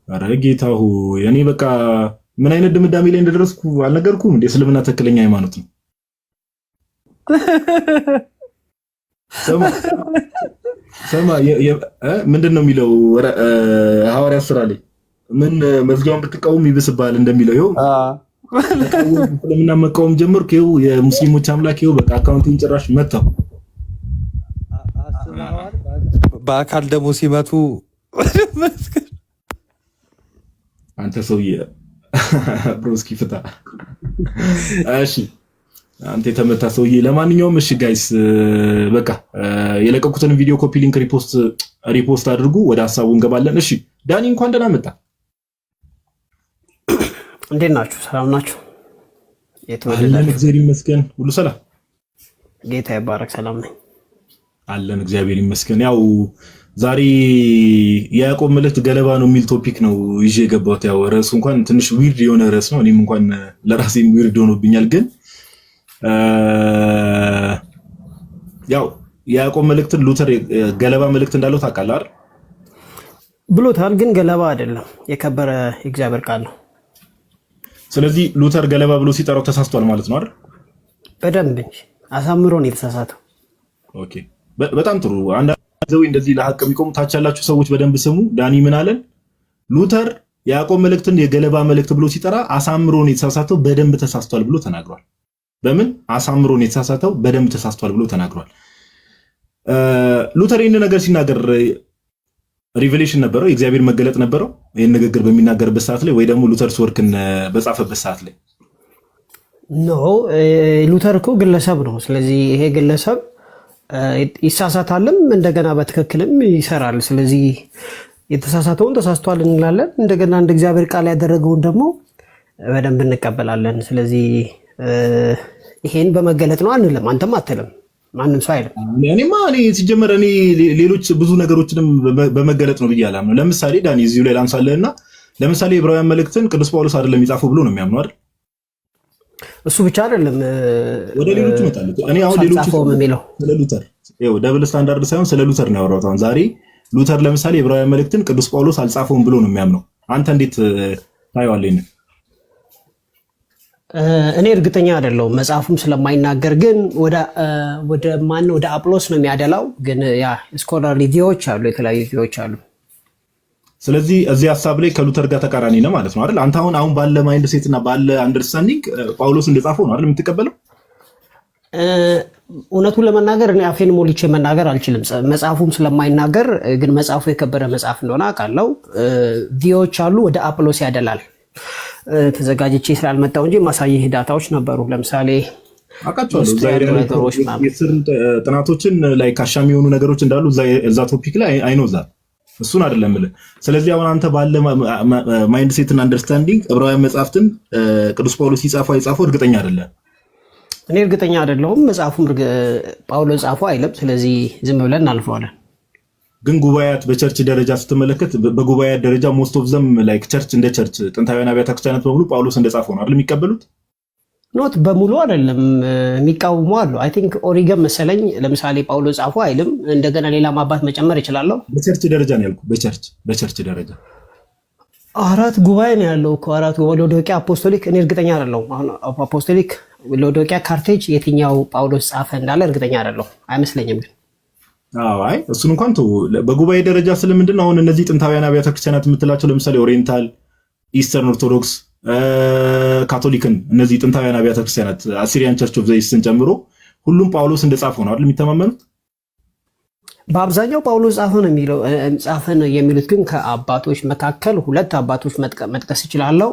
ኧረ ጌታሁ እኔ በቃ ምን አይነት ድምዳሜ ላይ እንደደረስኩ አልነገርኩም እንዴ? እስልምና ትክክለኛ ሃይማኖት ነው። ሰማ ምንድን ነው የሚለው ሐዋርያት ሥራ ላይ ምን መዝጊያውን ብትቃወም ይብስብሃል እንደሚለው ይኸው እስልምና መቃወም ጀመርኩ። ይኸው የሙስሊሞች አምላክ ይኸው በቃ አካውንቴን ጭራሽ መታው። በአካል ደግሞ ሲመቱ አንተ ሰውዬ ብሮስኪ ፍታ። እሺ አንተ የተመታ ሰውዬ። ለማንኛውም እሺ ጋይስ በቃ የለቀቁትን ቪዲዮ ኮፒ ሊንክ ሪፖስት አድርጉ። ወደ ሐሳቡ እንገባለን። እሺ ዳኒ እንኳን ደህና መጣ። እንዴት ናችሁ? ሰላም ናችሁ? አለን እግዚአብሔር ይመስገን፣ ሁሉ ሰላም። ጌታ ይባረክ። ሰላም ነኝ አለን እግዚአብሔር ይመስገን። ያው ዛሬ የያዕቆብ መልእክት ገለባ ነው የሚል ቶፒክ ነው ይዤ የገባሁት። ያው ርዕሱ እንኳን ትንሽ ዊርድ የሆነ ርዕስ ነው። እኔም እንኳን ለራሴ ዊርድ ሆኖብኛል። ግን ያው የያዕቆብ መልእክትን ሉተር ገለባ መልእክት እንዳለው ታውቃለህ አይደል? ብሎታል። ግን ገለባ አይደለም፣ የከበረ የእግዚአብሔር ቃል ነው። ስለዚህ ሉተር ገለባ ብሎ ሲጠራው ተሳስቷል ማለት ነው አይደል? በደንብ እንጂ አሳምሮ ነው የተሳሳተው። ኦኬ በጣም ጥሩ። አንዳንድ እንደዚህ ለሐቅ የሚቆሙ ታች ያላችሁ ሰዎች በደንብ ስሙ። ዳኒ ምን አለን? ሉተር የያዕቆብ መልእክትን የገለባ መልእክት ብሎ ሲጠራ አሳምሮ ነው የተሳሳተው፣ በደንብ ተሳስቷል ብሎ ተናግሯል። በምን አሳምሮ ነው የተሳሳተው? በደንብ ተሳስቷል ብሎ ተናግሯል። ሉተር ይህን ነገር ሲናገር ሪቨሌሽን ነበረው፣ የእግዚአብሔር መገለጥ ነበረው ይህን ንግግር በሚናገርበት ሰዓት ላይ ወይ ደግሞ ሉተርስ ወርክን በጻፈበት ሰዓት ላይ? ኖ ሉተር እኮ ግለሰብ ነው። ስለዚህ ይሄ ግለሰብ ይሳሳታልም እንደገና በትክክልም ይሰራል። ስለዚህ የተሳሳተውን ተሳስቷል እንላለን፣ እንደገና እንደ እግዚአብሔር ቃል ያደረገውን ደግሞ በደንብ እንቀበላለን። ስለዚህ ይሄን በመገለጥ ነው አንልም፣ አንተም አትልም፣ ማንም ሰው አይልም። እኔ ሲጀመር እኔ ሌሎች ብዙ ነገሮችንም በመገለጥ ነው ብዬ አላምነው። ለምሳሌ ዳኒ እዚሁ ላይ ላንሳለህና ለምሳሌ የዕብራውያን መልእክትን ቅዱስ ጳውሎስ አይደለም የሚጻፈው ብሎ ነው የሚያምነው አይደል? እሱ ብቻ አይደለም፣ ወደ ሌሎቹ መጣለ። እኔ አሁን ሌሎቹ ስለ ሉተር ይኸው ደብል ስታንዳርድ ሳይሆን ስለ ሉተር ነው ያወራሁት። አሁን ዛሬ ሉተር ለምሳሌ የዕብራውያን መልእክትን ቅዱስ ጳውሎስ አልጻፈውም ብሎ ነው የሚያምነው። አንተ እንዴት ታየዋለህ? እኔ እርግጠኛ አይደለሁም፣ መጽሐፉም ስለማይናገር። ግን ወደ አጵሎስ ነው የሚያደላው። ግን ያ ስኮላርሊ ቪዎች አሉ፣ የተለያዩ ቪዎች አሉ። ስለዚህ እዚህ ሀሳብ ላይ ከሉተር ጋር ተቃራኒ ነው ማለት ነው አይደል? አንተ አሁን ባለ ማይንድ ሴት እና ባለ አንደርስታንዲንግ ጳውሎስ እንደጻፈው ነው አይደል የምትቀበለው? እውነቱን ለመናገር እኔ አፌን ሞልቼ መናገር አልችልም፣ መጽሐፉም ስለማይናገር። ግን መጽሐፉ የከበረ መጽሐፍ እንደሆነ አውቃለሁ። ቪዎች አሉ፣ ወደ አጵሎስ ያደላል። ተዘጋጅቼ ስላልመጣው እንጂ ማሳየህ ዳታዎች ነበሩ። ለምሳሌ አውቃቸዋለሁ የስር ጥናቶችን ላይ ካሻሚ የሆኑ ነገሮች እንዳሉ እዛ ቶፒክ ላይ አይኖዛል። እሱን አይደለም የምልህ። ስለዚህ አሁን አንተ ባለ ማይንድ ሴት እና አንደርስታንዲንግ ዕብራውያን መጽሐፍትን ቅዱስ ጳውሎስ የጻፈው እርግጠኛ አይደለም። እኔ እርግጠኛ አይደለሁም። መጽሐፉም ጳውሎስ ጻፈው አይልም። ስለዚህ ዝም ብለን እናልፈዋለን። ግን ጉባኤያት በቸርች ደረጃ ስትመለከት በጉባኤያት ደረጃ ሞስት ኦፍ ዘም ላይክ ቸርች እንደ ቸርች ጥንታዊያን አብያተ ክርስቲያናት በሙሉ ጳውሎስ እንደጻፈው ነው አይደል የሚቀበሉት? ኖት በሙሉ አይደለም፣ የሚቃወሙ አሉ። አይ ቲንክ ኦሪገን መሰለኝ ለምሳሌ ጳውሎስ ጻፈው አይልም። እንደገና ሌላ ማባት መጨመር ይችላለሁ። በቸርች ደረጃ ነው ያልኩት። በቸርች ደረጃ አራት ጉባኤ ነው ያለው እኮ አራት። ሎዶቅያ፣ አፖስቶሊክ። እኔ እርግጠኛ አይደለሁም። አሁን አፖስቶሊክ፣ ሎዶቅያ፣ ካርቴጅ የትኛው ጳውሎስ ጻፈ እንዳለ እርግጠኛ አይደለሁም። አይመስለኝም ግን አይ እሱን እንኳን ተው። በጉባኤ ደረጃ ስለምንድን ነው አሁን እነዚህ ጥንታውያን አብያተ ክርስቲያናት የምትላቸው ለምሳሌ ኦሪየንታል፣ ኢስተርን ኦርቶዶክስ፣ ካቶሊክን እነዚህ ጥንታውያን አብያተ ክርስቲያናት አሲሪያን ቸርች ኦፍ ዘ ኢስትን ጨምሮ ሁሉም ጳውሎስ እንደጻፈው ነው አይደል የሚተማመኑት? በአብዛኛው ጳውሎስ ጻፈ ነው የሚሉት። ግን ከአባቶች መካከል ሁለት አባቶች መጥቀስ ይችላለው።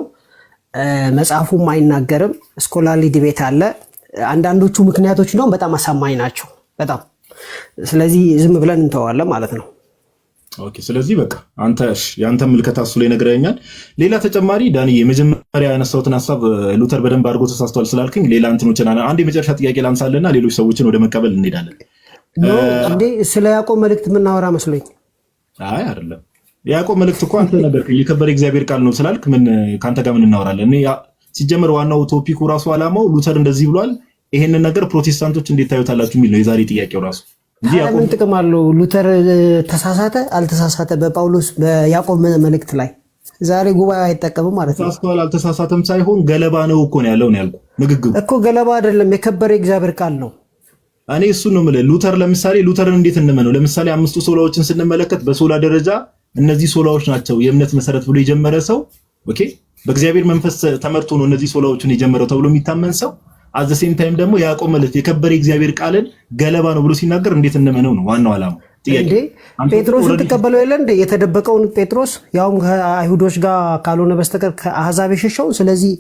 መጽሐፉም አይናገርም። ስኮላርሊ ዲቤት አለ። አንዳንዶቹ ምክንያቶች ነው በጣም አሳማኝ ናቸው በጣም። ስለዚህ ዝም ብለን እንተዋለን ማለት ነው። ኦኬ ስለዚህ በቃ አንተ ያንተ ምልከታ እሱ ላይ ነግረኛል። ሌላ ተጨማሪ ዳኒ የመጀመሪያ ያነሳሁትን ሐሳብ ሉተር በደንብ አድርጎ ተሳስቷል ስላልከኝ ሌላ እንትኖችን አንድ የመጨረሻ ጥያቄ ላንሳለና ሌሎች ሰዎችን ወደ መቀበል እንሄዳለን። እንዴ ስለ ያዕቆብ መልእክት የምናወራ መስሎኝ። አይ አይደለም ያዕቆብ መልእክት እኮ አንተ ነገርከኝ የከበረ እግዚአብሔር ቃል ነው ስላልክ ምን ካንተ ጋር ምን እናወራለን? እኔ ሲጀመር ዋናው ቶፒኩ ራሱ አላማው ሉተር እንደዚህ ብሏል፣ ይሄንን ነገር ፕሮቴስታንቶች እንዴት ታዩታላችሁ የሚል ነው የዛሬ ጥያቄው ራሱ። ምን ጥቅም አለው? ሉተር ተሳሳተ አልተሳሳተ በጳውሎስ በያዕቆብ መልእክት ላይ ዛሬ ጉባኤ አይጠቀምም ማለት ነው። ተሳስቷል አልተሳሳተም ሳይሆን ገለባ ነው እኮ ነው ያለው ነው ያልኩ። ንግግሩ እኮ ገለባ አይደለም የከበረ እግዚአብሔር ቃል ነው። እኔ እሱን ነው የምልህ። ሉተር ለምሳሌ ሉተርን እንዴት እንመነው? ለምሳሌ 5ቱ ሶላዎችን ስንመለከት በሶላ ደረጃ እነዚህ ሶላዎች ናቸው የእምነት መሰረት ብሎ የጀመረ ሰው ኦኬ፣ በእግዚአብሔር መንፈስ ተመርቶ ነው እነዚህ ሶላዎችን የጀመረው ተብሎ የሚታመን ሰው አዘ ሴም ታይም ደግሞ ያዕቆብ መልእክት የከበረ እግዚአብሔር ቃልን ገለባ ነው ብሎ ሲናገር እንዴት እንመነው ነው ዋናው ዓላማ። ጥያቄ ጴጥሮስን ትቀበለው የለ እንዴ? የተደበቀውን ጴጥሮስ ያውም ከአይሁዶች ጋር ካልሆነ በስተቀር ከአሕዛብ የሸሸው። ስለዚህ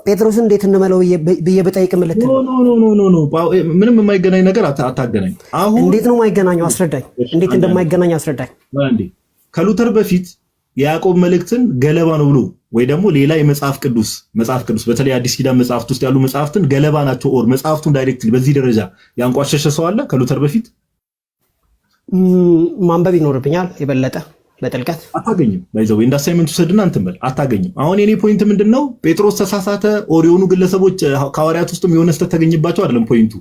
ጴጥሮስን እንዴት እንመለው ብዬ በጠይቅ ምልት ኖ ምንም የማይገናኝ ነገር አታገናኝ። አሁን እንዴት ነው የማይገናኘው? አስረዳኝ። እንዴት እንደማይገናኝ አስረዳኝ። ከሉተር በፊት የያዕቆብ መልእክትን ገለባ ነው ብሎ ወይ ደግሞ ሌላ የመጽሐፍ ቅዱስ በተለይ አዲስ ኪዳን መጽሐፍት ውስጥ ያሉ መጽሐፍትን ገለባ ናቸው ኦር መጽሐፍቱን ዳይሬክትሊ በዚህ ደረጃ ያንቋሸሸ ሰው አለ ከሉተር በፊት? ማንበብ ይኖርብኛል የበለጠ በጥልቀት። አታገኝም። ባይዘው እንደ አሳይመንት ውሰድና እንትን በል አታገኝም። አሁን የኔ ፖይንት ምንድነው? ጴጥሮስ ተሳሳተ ኦር የሆኑ ግለሰቦች ከሐዋርያት ውስጥም የሆነ ስህተት ተገኝባቸው አይደለም ፖይንቱ።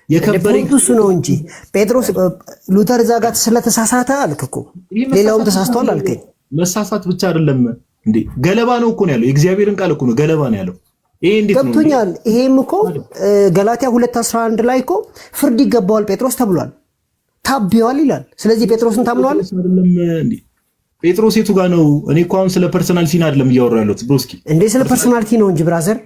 የከበረ እሱ ነው እንጂ ጴጥሮስ ሉተር እዛ ጋር ስለተሳሳተ አልክ እኮ ሌላውም ተሳስቷል አልከኝ። መሳሳት ብቻ አይደለም እንዴ ገለባ ነው እኮ ነው ያለው። የእግዚአብሔርን ቃል እኮ ነው ገለባ ነው ያለው። ይሄ እንዴት ነው ገብቶኛል። ይሄም እኮ ገላትያ 2:11 ላይ እኮ ፍርድ ይገባዋል ጴጥሮስ ተብሏል፣ ታቢዋል ይላል። ስለዚህ ጴጥሮስን ታምነዋል አይደለም እንዴ? ጴጥሮስ የቱ ጋር ነው? እኔ እኮ አሁን ስለ ፐርሰናሊቲ አይደለም እያወራሁ ያለሁት ብሮስኪ። እንዴ ስለ ፐርሰናሊቲ ነው እንጂ ብራዘር፣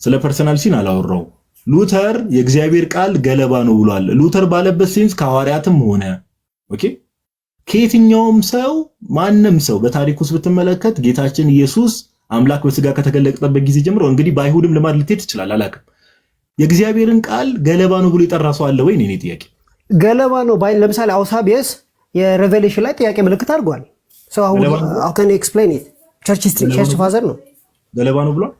ስለ ፐርሰናሊቲ አላወራሁም። ሉተር የእግዚአብሔር ቃል ገለባ ነው ብሏል። ሉተር ባለበት ሴንስ ከሐዋርያትም ሆነ ኦኬ ከየትኛውም ሰው ማንም ሰው በታሪክ ውስጥ ብትመለከት ጌታችን ኢየሱስ አምላክ በስጋ ከተገለጠበት ጊዜ ጀምሮ እንግዲህ በአይሁድም ልማድ ልትሄድ ትችላል አላውቅም፣ የእግዚአብሔርን ቃል ገለባ ነው ብሎ የጠራ ሰው አለ ወይ? እኔ ጥያቄ ገለባ ነው ባይ ለምሳሌ አውሳቢየስ የሬቬሌሽን ላይ ጥያቄ ምልክት አድርጓል። ሰው how can you explain it? ቸርች ፋዘር ነው ገለባ ነው ብሏል።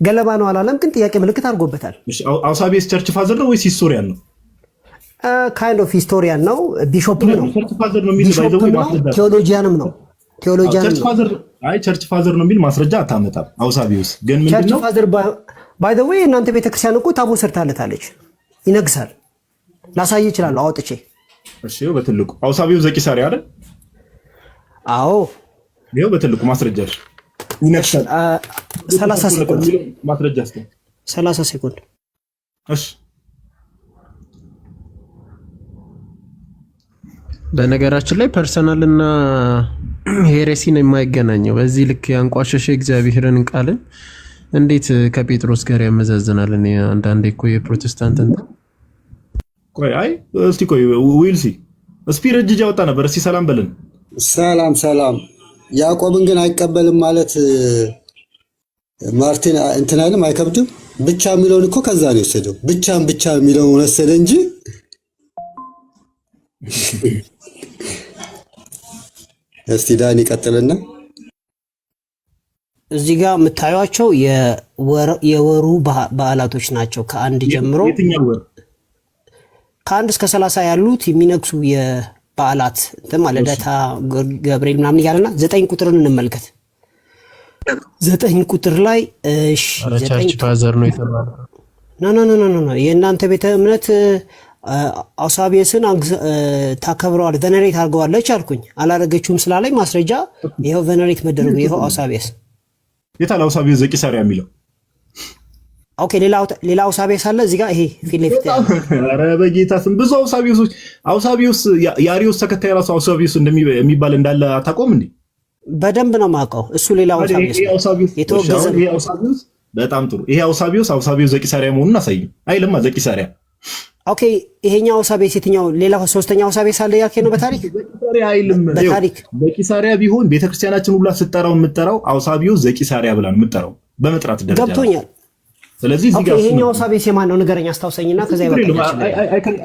ገለባ ነው አላለም፣ ግን ጥያቄ ምልክት አድርጎበታል። አውሳቢየስ ቸርች ፋዘር ነው ወይስ ሂስቶሪያን ነው? ካይንድ ኦፍ ሂስቶሪያን ነው፣ ቢሾፕም ነው፣ ቴዎሎጂያንም ነው። ቸርች ፋዘር ነው የሚል ማስረጃ አታመጣም። አውሳቢየስ ግን ምንድነው? ቸርች ፋዘር ባይ ዘ ዌይ እናንተ ቤተክርስቲያን እኮ ታቦት ሰርታለታለች፣ ይነግሳል። ላሳይ ይችላል አውጥቼ። እሺ በትልቁ አውሳቢየስ ዘቂሳሪያ አይደል? አዎ ይሄው በትልቁ ማስረጃሽ ይነግሳል። 30 ሴኮንድ ማስረጃ እስኪ 30 ሴኮንድ። እሺ በነገራችን ላይ ፐርሰናል እና ሄሬሲን የማይገናኘው በዚህ ልክ ያንቋሸሸ እግዚአብሔርን ቃልን እንዴት ከጴጥሮስ ጋር ያመዛዝናል? እኔ አንዳንዴ እኮ የፕሮቴስታንት ቆይ እስቲ ዊልሲ ስፒሪት እጅ ያወጣ ነበር። እስቲ ሰላም በለን። ሰላም ያዕቆብን ግን አይቀበልም ማለት ማርቲን እንትን አይልም፣ አይከብድም። ብቻ የሚለውን እኮ ከዛ ነው የወሰደው። ብቻ የሚለውን ወሰደ እንጂ እስቲ ዳን ይቀጥልና እዚህ ጋር የምታዩቸው የወሩ በዓላቶች ናቸው። ከአንድ ጀምሮ ከአንድ እስከ 30 ያሉት የሚነግሱ የበዓላት እንትን ልደታ፣ ገብርኤል ምናምን እያለና 9 ቁጥርን እንመልከት። 9 ቁጥር ላይ እሺ፣ ቸርች ፋዘር ነው የተባለው። ኖ የእናንተ ቤተ እምነት አውሳቢየስን ታከብረዋል፣ ቨነሬት አድርገዋለች አልኩኝ። አላረገችውም ስላለኝ ማስረጃ ይኸው ቨነሬት መደረጉ ይኸው አውሳቢየስ። የታል አውሳቢየስ ዘቂሳሪያ የሚለው? ኦኬ ሌላ አውሳቢየስ አለ እዚህ ጋር ይሄ ፊት ለፊት። ኧረ በጌታ ስም ብዙ አውሳቢየስ የአሪዮስ ተከታይ ራሱ አውሳቢየስ እንደሚባል እንዳለ አታውቀውም እንዴ? በደንብ ነው የማውቀው። እሱ ሌላ አውሳቢየስ የተወገዘ ነው። ይሄ አውሳቢየስ በጣም ጥሩ። ይሄ አውሳቢየስ ዘቂሳሪያ መሆኑን አሳይኝ። አይልማ ዘቂሳሪያ። ኦኬ ይሄኛው አውሳቢየስ የትኛው? ሌላ ሶስተኛው አውሳቢየስ አለ ያልከኝ ነው? በታሪክ አይልም። ዘቂሳሪያ ቢሆን ቤተክርስቲያናችን ሁላ ስትጠራው የምትጠራው አውሳቢየስ ዘቂሳሪያ ብላ ነው የምትጠራው በመጥራት ደረጃ። ገብቶኛል። ስለዚህ እዚህ ጋር ይሄኛው ሐሳቤስ የማን ነው ንገረኝ፣ አስታውሰኝና ከዛ ይበቃኛል።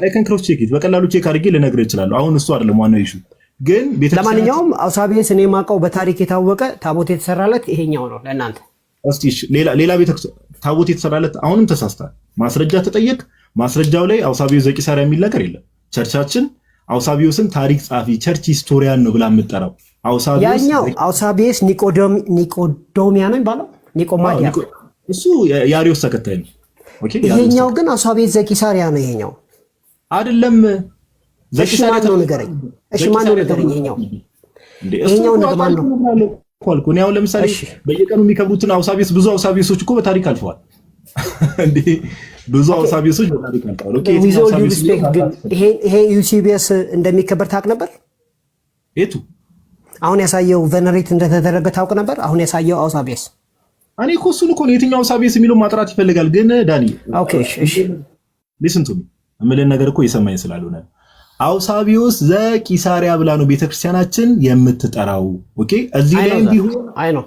አይ ካን ክሮስ ቼክ ኢት በቀላሉ ቼክ አድርጌ ልነግርህ እችላለሁ። አሁን እሱ አይደለም ዋናው ኢሹ ግን ለማንኛውም ሐሳቤስ እኔ ማውቀው በታሪክ የታወቀ ታቦት የተሰራለት ይሄኛው ነው ለእናንተ። እስቲ ሌላ ቤተክርስቲያን ታቦት የተሰራለት አሁንም ተሳስተሃል። ማስረጃ ተጠየቅ። ማስረጃው ላይ አውሳቢዮስ ዘቂሳርያ የሚል ነገር የለም። ቸርቻችን አውሳቢዮስን ታሪክ ጻፊ ቸርች ሂስቶሪያን ነው ብላ የምትጠራው ያኛው አውሳቢዮስ ኒቆዶሚያ ነው የሚባለው ኒቆማዲያ እሱ የአሪዮስ ተከታይ ነው። ኦኬ ይሄኛው ግን አውሳቢዮስ ዘቂሳርያ ነው። ይሄኛው አይደለም ዘቂሳርያ ነው ንገረኝ። እሺ ማን ነው ንገረኝ። ይሄኛው ማን ነው ኳልኩ ነው። ያው ለምሳሌ በየቀኑ የሚከብሩትን አውሳቢዮስ ብዙ አውሳቢዮሶች እኮ በታሪክ አልፈዋል እንዴ ብዙ አውሳቢዮሶች በታሪክ አልፈዋል። ኦኬ ይሄ ዩሲቢኤስ እንደሚከበር ታውቅ ነበር? የቱ አሁን ያሳየው ቬነሬት እንደተደረገ ታውቅ ነበር? አሁን ያሳየው አውሳቢዮስ እኔ እኮ እሱን እኮ ነው የትኛው አውሳቢዮስ የሚለው ማጥራት ይፈልጋል። ግን ዳኒ ኦኬ እሺ ሊስን ቱ ሚ እምልህን ነገር እኮ የሰማኝ ስላልሆነ አውሳቢዮስ ዘቂሳርያ ብላ ነው ቤተክርስቲያናችን የምትጠራው። ኦኬ እዚህ ላይ ቢሆን አይ ነው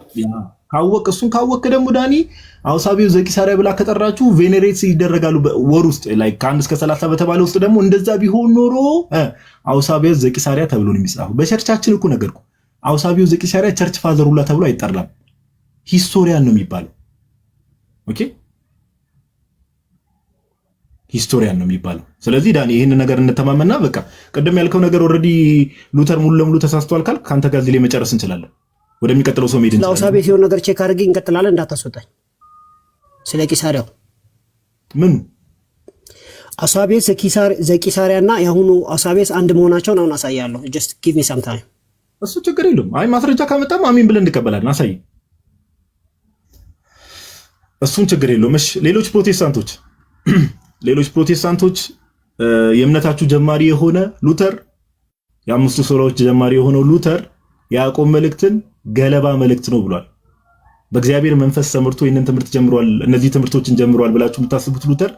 ካወቅ እሱን ካወቅ ደግሞ ዳኒ አውሳቢዮስ ዘቂሳርያ ብላ ከጠራችሁ ቬኔሬት ይደረጋሉ ወር ውስጥ ላይ ከ1 እስከ 30 በተባለ ውስጥ ደግሞ እንደዛ ቢሆን ኖሮ አውሳቢዮስ ዘቂሳርያ ተብሎ ነው የሚጻፈው። በቸርቻችን እኮ ነገርኩ አውሳቢዮስ ዘቂሳርያ ቸርች ፋዘር ሁላ ተብሎ አይጠራም። ሂስቶሪያን ነው የሚባለው። ኦኬ ሂስቶሪያን ነው የሚባለው። ስለዚህ ዳኒ ይሄን ነገር እንተማመንና በቃ ቀደም ያልከው ነገር ኦሬዲ ሉተር ሙሉ ለሙሉ ተሳስቷል ካልክ ካንተ ጋር እዚህ ላይ መጨረስ እንችላለን። ወደሚቀጥለው ሰው ሄድን እንችላለን። አውሳቢዮስ የሆነ ነገር ቼክ አድርጌ እንቀጥላለን። እንዳታስወጣኝ ስለ ቂሳርያው ምን አውሳቢዮስ ዘቂሳርያና የአሁኑ አውሳቢዮስ አንድ መሆናቸውን አሁን አሳያለሁ። ጀስት ጊቭ ሚ ሰም ታይም። እሱ ችግር የለውም። አይ ማስረጃ ካመጣም አሜን ብለን እንቀበላለን። አሳይ እሱን ችግር የለውም። እሺ ሌሎች ፕሮቴስታንቶች የእምነታችሁ ጀማሪ የሆነ ሉተር የአምስቱ ሶላዎች ጀማሪ የሆነው ሉተር የያዕቆብ መልእክትን ገለባ መልእክት ነው ብሏል። በእግዚአብሔር መንፈስ ተመርቶ ይህንን ትምህርት ጀምሯል፣ እነዚህ ትምህርቶችን ጀምሯል ብላችሁ የምታስቡት ሉተር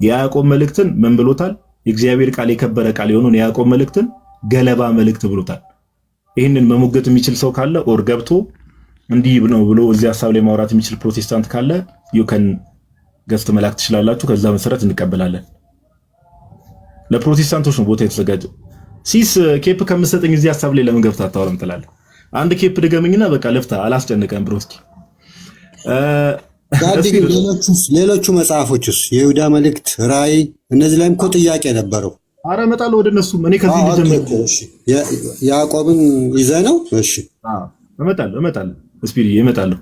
የያዕቆብ መልእክትን ምን ብሎታል? የእግዚአብሔር ቃል የከበረ ቃል የሆነውን የያዕቆብ መልእክትን ገለባ መልእክት ብሎታል። ይህንን መሞገት የሚችል ሰው ካለ ኦር ገብቶ እንዲህ ነው ብሎ እዚህ ሐሳብ ላይ ማውራት የሚችል ፕሮቴስታንት ካለ ዩከን ገዝት መላክ ትችላላችሁ። ከዛ መሰረት እንቀበላለን። ለፕሮቴስታንቶች ነው ቦታ የተዘጋጀው። ሲስ ኬፕ ከምሰጠኝ እዚህ ሐሳብ ላይ ለምን ገብታ አታወራም ትላለህ? አንድ ኬፕ ድገመኝና በቃ ለፍታ አላስጨነቀም ብሮስኪ። ሌሎቹ መጽሐፎችስ የይሁዳ መልእክት፣ ራእይ እነዚህ ላይም እኮ ጥያቄ ነበረው። አረ እመጣለሁ ወደ እነሱ። እኔ ከዚህ ልጀምር። ያዕቆብን ይዘህ ነው? እሺ እመጣለሁ ስፒሪ እመጣለሁ።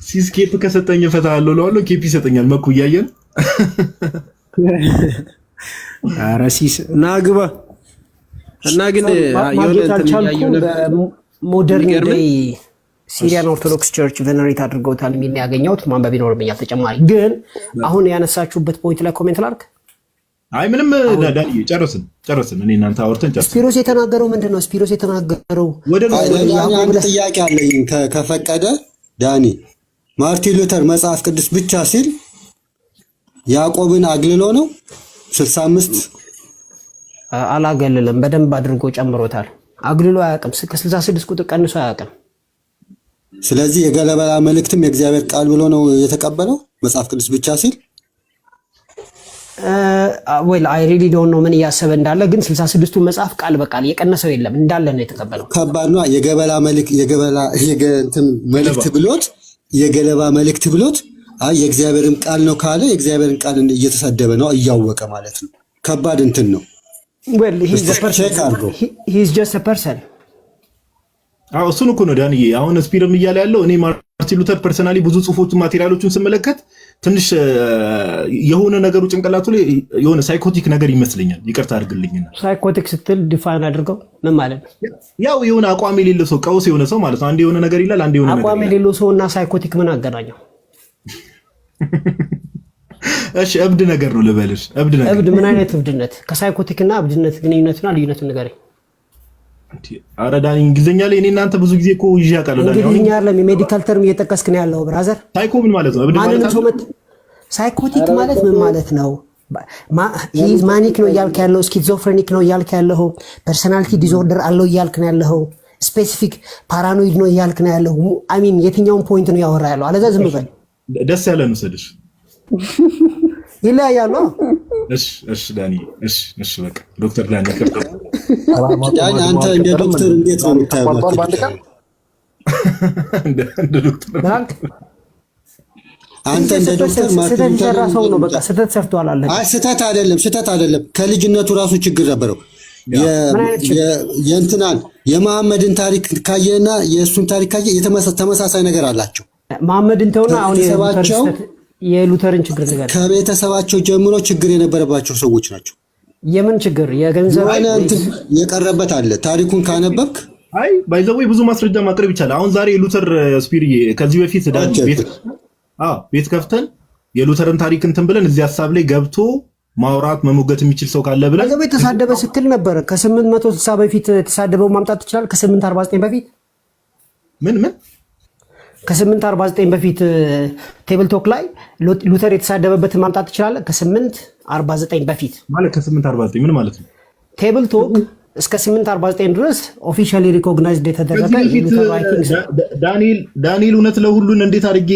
ሲስ ኬፕ ከሰጠኝ እፈታለሁ እለዋለሁ። ኬፕ ይሰጠኛል። መኩ እያየን ኧረ ሲስ ና ግባ እና ግን ሞደርን ዴይ ሲሪያን ኦርቶዶክስ ቸርች ቬነሬት አድርገውታል የሚል ያገኘሁት ማንበብ ይኖርብኛል ተጨማሪ። ግን አሁን ያነሳችሁበት ፖይንት ላይ ኮሜንት ላድርግ። አይ ምንም ዳኒ ጨረስን። እኔ እናንተ አውርተን ጨረስን። ስፒሮስ የተናገረው ምንድን ነው? ስፒሮስ የተናገረው አንድ ጥያቄ አለኝ ከፈቀደ ዳኒ። ማርቲን ሉተር መጽሐፍ ቅዱስ ብቻ ሲል ያዕቆብን አግልሎ ነው 65 አላገልልም፣ በደንብ አድርጎ ጨምሮታል። አግልሎ አያውቅም። ከ66 ቁጥር ቀንሶ አያውቅም። ስለዚህ የገለባ መልእክትም የእግዚአብሔር ቃል ብሎ ነው የተቀበለው መጽሐፍ ቅዱስ ብቻ ሲል። ወይ አይ ሪሊ ዶንት ኖ ምን እያሰበ እንዳለ፣ ግን 66ቱ መጽሐፍ ቃል በቃል የቀነሰው የለም እንዳለ ነው የተቀበለው። ከባድ ነው። መልእክት ብሎት የገለባ መልእክት ብሎት የእግዚአብሔርን ቃል ነው ካለ የእግዚአብሔርን ቃል እየተሰደበ ነው እያወቀ ማለት ነው። ከባድ እንትን ነው። well he's just a person እሱን እኮ ነው ዳንዬ። አሁን ስፒርም እያለ ያለው እኔ ማርቲን ሉተር ፐርሰናሊ ብዙ ጽሁፎችን ማቴሪያሎችን ስመለከት ትንሽ የሆነ ነገሩ ጭንቅላቱ ላይ የሆነ ሳይኮቲክ ነገር ይመስለኛል። ይቅርታ አድርግልኝና ሳይኮቲክ ስትል ዲፋይን አድርገው ምን ማለት ነው? ያው የሆነ አቋም የሌለው ሰው፣ ቀውስ የሆነ ሰው ማለት ነው። አንድ የሆነ ነገር ይላል፣ አንድ የሆነ ነገር አቋም የሌለው ሰው እና ሳይኮቲክ ምን አገናኘው? እሺ እብድ ነገር ነው ልበልሽ። እብድ ምን አይነት እብድነት? ከሳይኮቲክ እና እብድነት ግንኙነትና ልዩነቱን ንገረኝ። ኧረ ዳኒ እንግሊዝኛ ላይ እኔ እናንተ ብዙ ጊዜ እኮ ይዤ አውቃለሁ። ዳኒ እንግሊዝኛ አይደለም የሜዲካል ተርም እየጠቀስክ ነው ያለው ብራዘር። ሳይኮ ምን ማለት ነው? እብድ ማለት ነው። ሳይኮቲክ ማለት ምን ማለት ነው? ሂዝ ማኒክ ነው እያልክ ያለው፣ ስኪዞፍሬኒክ ነው እያልክ ያለው፣ ፐርሰናሊቲ ዲስኦርደር አለው እያልክ ነው ያለው። ስፔሲፊክ ፓራኖይድ ነው እያልክ ነው ያለው። አሚን የትኛውን ፖይንት ነው ያወራ ያለው? አለዛ ዝም በል። ደስ ያለን ውሰድሽ። ይለያያሉ። እሺ ዳኒ፣ እሺ በቃ ዶክተር ዳኒ ዳኒ፣ አንተ እንደ ዶክተር እንዴት ነው የምታየው? እንደ ዶክተር አንተ እንደ ዶክተር ስህተት የሰራ ሰው ነው። በቃ ስህተት ሰርቷል አለ። አይ ስህተት አይደለም። ከልጅነቱ ራሱ ችግር ነበረው። የእንትናን የመሐመድን ታሪክ ካየና የእሱን ታሪክ ካየ ተመሳሳይ ነገር አላቸው። መሐመድን ተውና አሁን የሉተርን ችግር ነገር ከቤተሰባቸው ጀምሮ ችግር የነበረባቸው ሰዎች ናቸው። የምን ችግር? የገንዘብ የቀረበት አለ። ታሪኩን ካነበብክ አይ ባይዘው ብዙ ማስረጃ ማቅረብ ይቻላል። አሁን ዛሬ የሉተር ስፒሪዬ ከዚህ በፊት ቤት ከፍተን የሉተርን ታሪክ እንትን ብለን እዚህ ሐሳብ ላይ ገብቶ ማውራት መሞገት የሚችል ሰው ካለ ብለን ከዚህ ተሳደበ ስትል ነበር። ከ860 በፊት ተሳደበው ማምጣት ይችላል። ከ849 በፊት ምን ከ849 በፊት ቴብል ቶክ ላይ ሉተር የተሳደበበትን ማምጣት ይችላል። ከ849 በፊት ማለት ከ849 ምን ማለት ነው? ቴብል ቶክ እስከ 849 ድረስ ኦፊሻሊ ሪኮግናይዝድ የተደረገ ሉተር ራይቲንግስ። ዳንኤል እውነት ለሁሉን እንዴት አድርጌ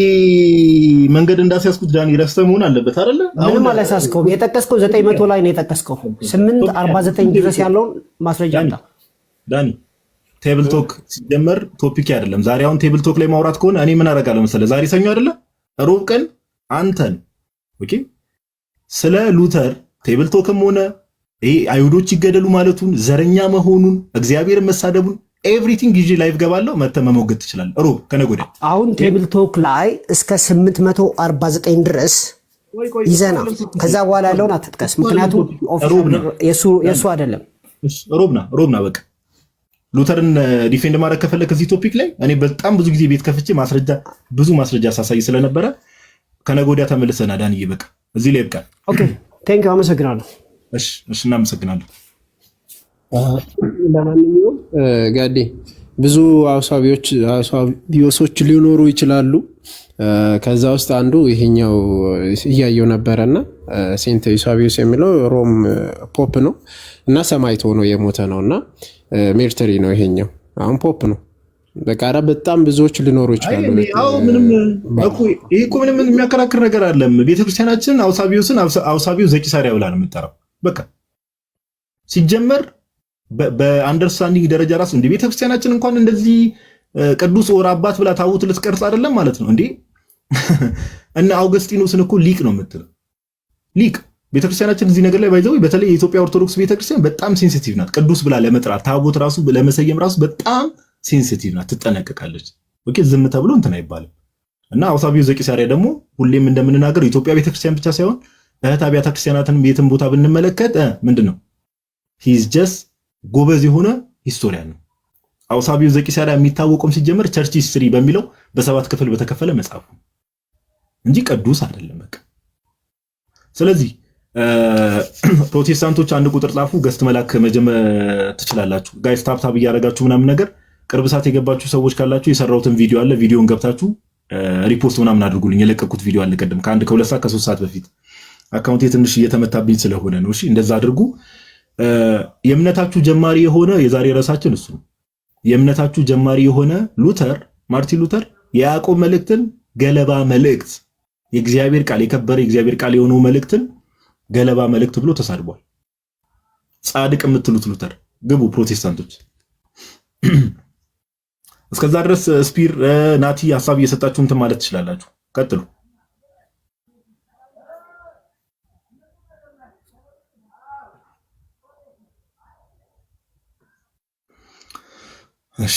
መንገድ እንዳስያዝኩት ዳንኤል ረስተህ መሆን አለበት አይደለ? ምንም አላሳስከውም። የጠቀስከው 900 ላይ ነው የጠቀስከው። 849 ድረስ ያለውን ማስረጃ አምጣ ዳኒ። ቴብል ቶክ ሲጀመር ቶፒክ አይደለም። ዛሬ አሁን ቴብል ቶክ ላይ ማውራት ከሆነ እኔ ምን አደርጋለሁ መሰለህ? ዛሬ ሰኞ አይደለ? ሮብ ቀን አንተን ኦኬ ስለ ሉተር ቴብል ቶክም ሆነ ይሄ አይሁዶች ይገደሉ ማለቱን ዘረኛ መሆኑን እግዚአብሔርን መሳደቡን ኤቭሪቲንግ ይዤ ላይቭ ገባለሁ። መተህ መሞገት ትችላለህ። ሮብ ከነገ ወዲያ አሁን ቴብል ቶክ ላይ እስከ 849 ድረስ ይዘና ከዛ በኋላ ያለውን አትጥቀስ። ምክንያቱም የሱ አይደለም። ሮብና በቃ ሉተርን ዲፌንድ ማድረግ ከፈለክ እዚህ ቶፒክ ላይ እኔ በጣም ብዙ ጊዜ ቤት ከፍቼ ብዙ ማስረጃ ሳሳይ ስለነበረ ከነገ ወዲያ ተመልሰና ዳንዬ በቃ እዚህ ላይ ይብቃል። ኦኬ ቴንክ ዩ አመሰግናለሁ። እሺ እናመሰግናለን። ለማንኛውም ጋዴ ብዙ አውሳቢዮሶች ሊኖሩ ይችላሉ። ከዛ ውስጥ አንዱ ይሄኛው እያየው ነበረና ሴንት ዩሳቢዮስ የሚለው ሮም ፖፕ ነው እና ሰማዕት ሆኖ የሞተ ነውና ሜርተሪ ነው። ይሄኛው አሁን ፖፕ ነው። በቃ በጣም ብዙዎች ሊኖሩ ይችላሉ። ይሄ እኮ ምንም የሚያከራክር ነገር አይደለም። ቤተክርስቲያናችን አውሳቢዮስ ዘቂሳሪያ ብላ ነው የምትጠራው። በቃ ሲጀመር በአንደርስታንዲንግ ደረጃ ራሱ እንደ ቤተክርስቲያናችን እንኳን እንደዚህ ቅዱስ ኦር አባት ብላ ታውት ልትቀርጽ አይደለም ማለት ነው እንዴ? እና አውገስቲኖስን እኮ ሊቅ ነው የምትለው። ሊቅ ቤተክርስቲያናችን እዚህ ነገር ላይ ባይዘው በተለይ የኢትዮጵያ ኦርቶዶክስ ቤተክርስቲያን በጣም ሴንሲቲቭ ናት። ቅዱስ ብላ ለመጥራት ታቦት ራሱ ለመሰየም ራሱ በጣም ሴንሲቲቭ ናት፣ ትጠነቀቃለች። ኦኬ ዝም ተብሎ እንትን አይባልም። እና አውሳቢዮስ ዘቂሳሪያ ደግሞ ሁሌም እንደምንናገር የኢትዮጵያ ቤተክርስቲያን ብቻ ሳይሆን እህት አብያተ ክርስቲያናትን የትም ቦታ ብንመለከት ምንድነው ሂዝ ጀስት ጎበዝ የሆነ ሂስቶሪያን ነው። አውሳቢዮስ ዘቂሳሪያ የሚታወቀውም ሲጀመር ቸርች ሂስትሪ በሚለው በ7 ክፍል በተከፈለ መጽሐፍ እንጂ ቅዱስ አይደለም። በቃ ስለዚህ ፕሮቴስታንቶች አንድ ቁጥር ጻፉ፣ ገስት መላክ መጀመር ትችላላችሁ። ጋይስ ታፕታፕ እያደረጋችሁ ምናምን ነገር ቅርብ ሰዓት የገባችሁ ሰዎች ካላችሁ የሰራሁትን ቪዲዮ አለ፣ ቪዲዮን ገብታችሁ ሪፖስት ምናምን አድርጉልኝ። የለቀኩት ቪዲዮ አለ ቀደም ከ2 ሰዓት ከ3 ሰዓት በፊት አካውንቴ ትንሽ እየተመታብኝ ስለሆነ ነው። እሺ እንደዛ አድርጉ። የእምነታችሁ ጀማሪ የሆነ የዛሬ ርዕሳችን እሱ ነው። የእምነታችሁ ጀማሪ የሆነ ሉተር ማርቲን ሉተር የያዕቆብ መልእክትን ገለባ መልእክት የእግዚአብሔር ቃል የከበረ የእግዚአብሔር ቃል የሆነው መልእክትን ገለባ መልእክት ብሎ ተሳድቧል። ጻድቅ የምትሉት ሉተር ግቡ ፕሮቴስታንቶች። እስከዛ ድረስ ስፒር ናቲ ሐሳብ እየሰጣችሁ እንትን ማለት ትችላላችሁ። ቀጥሉ። እሺ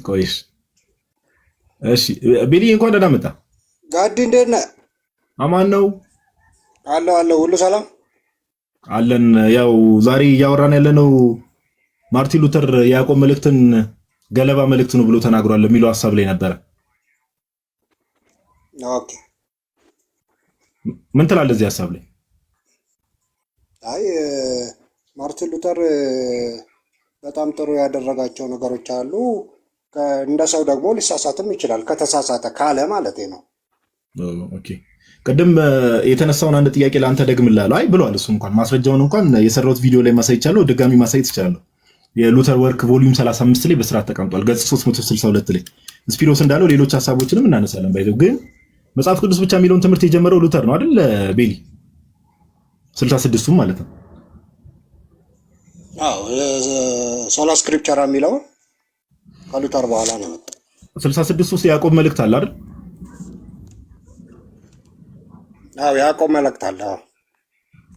ቆይሽ። እሺ ቤሊ እንኳን ደህና መጣ። ጋዲ እንዴት ነህ? አማን ነው አለው ሁሉ ሰላም አለን። ያው ዛሬ እያወራን ያለነው ማርቲን ሉተር የያዕቆብ መልእክትን ገለባ መልእክት ነው ብሎ ተናግሯል የሚለው ሐሳብ ላይ ነበረ። ኦኬ ምን ትላለህ እዚህ ሐሳብ ላይ? አይ ማርቲን ሉተር በጣም ጥሩ ያደረጋቸው ነገሮች አሉ። እንደ ሰው ደግሞ ሊሳሳትም ይችላል። ከተሳሳተ ካለ ማለት ነው። ኦኬ ቅድም የተነሳውን አንድ ጥያቄ ለአንተ ደግምላለሁ። አይ ብሏል እሱ እንኳን ማስረጃውን እንኳን የሰራሁት ቪዲዮ ላይ ማሳይቻለሁ፣ ድጋሚ ማሳየት ይችላል። የሉተር ወርክ ቮሊዩም 35 ላይ በስርዓት ተቀምጧል፣ ገጽ 362 ላይ ስፒሮስ እንዳለው ሌሎች ሐሳቦችንም እናነሳለን። ባይዘው ግን መጽሐፍ ቅዱስ ብቻ የሚለውን ትምህርት የጀመረው ሉተር ነው አይደል ቤሊ? 66ቱም ማለት ነው። አዎ ሶላ ስክሪፕቸራ የሚለው ከሉተር በኋላ ነው የመጣው። 66 ውስጥ ያዕቆብ መልእክት አለ አይደል? አዎ ያዕቆብ መልእክት አለ። አዎ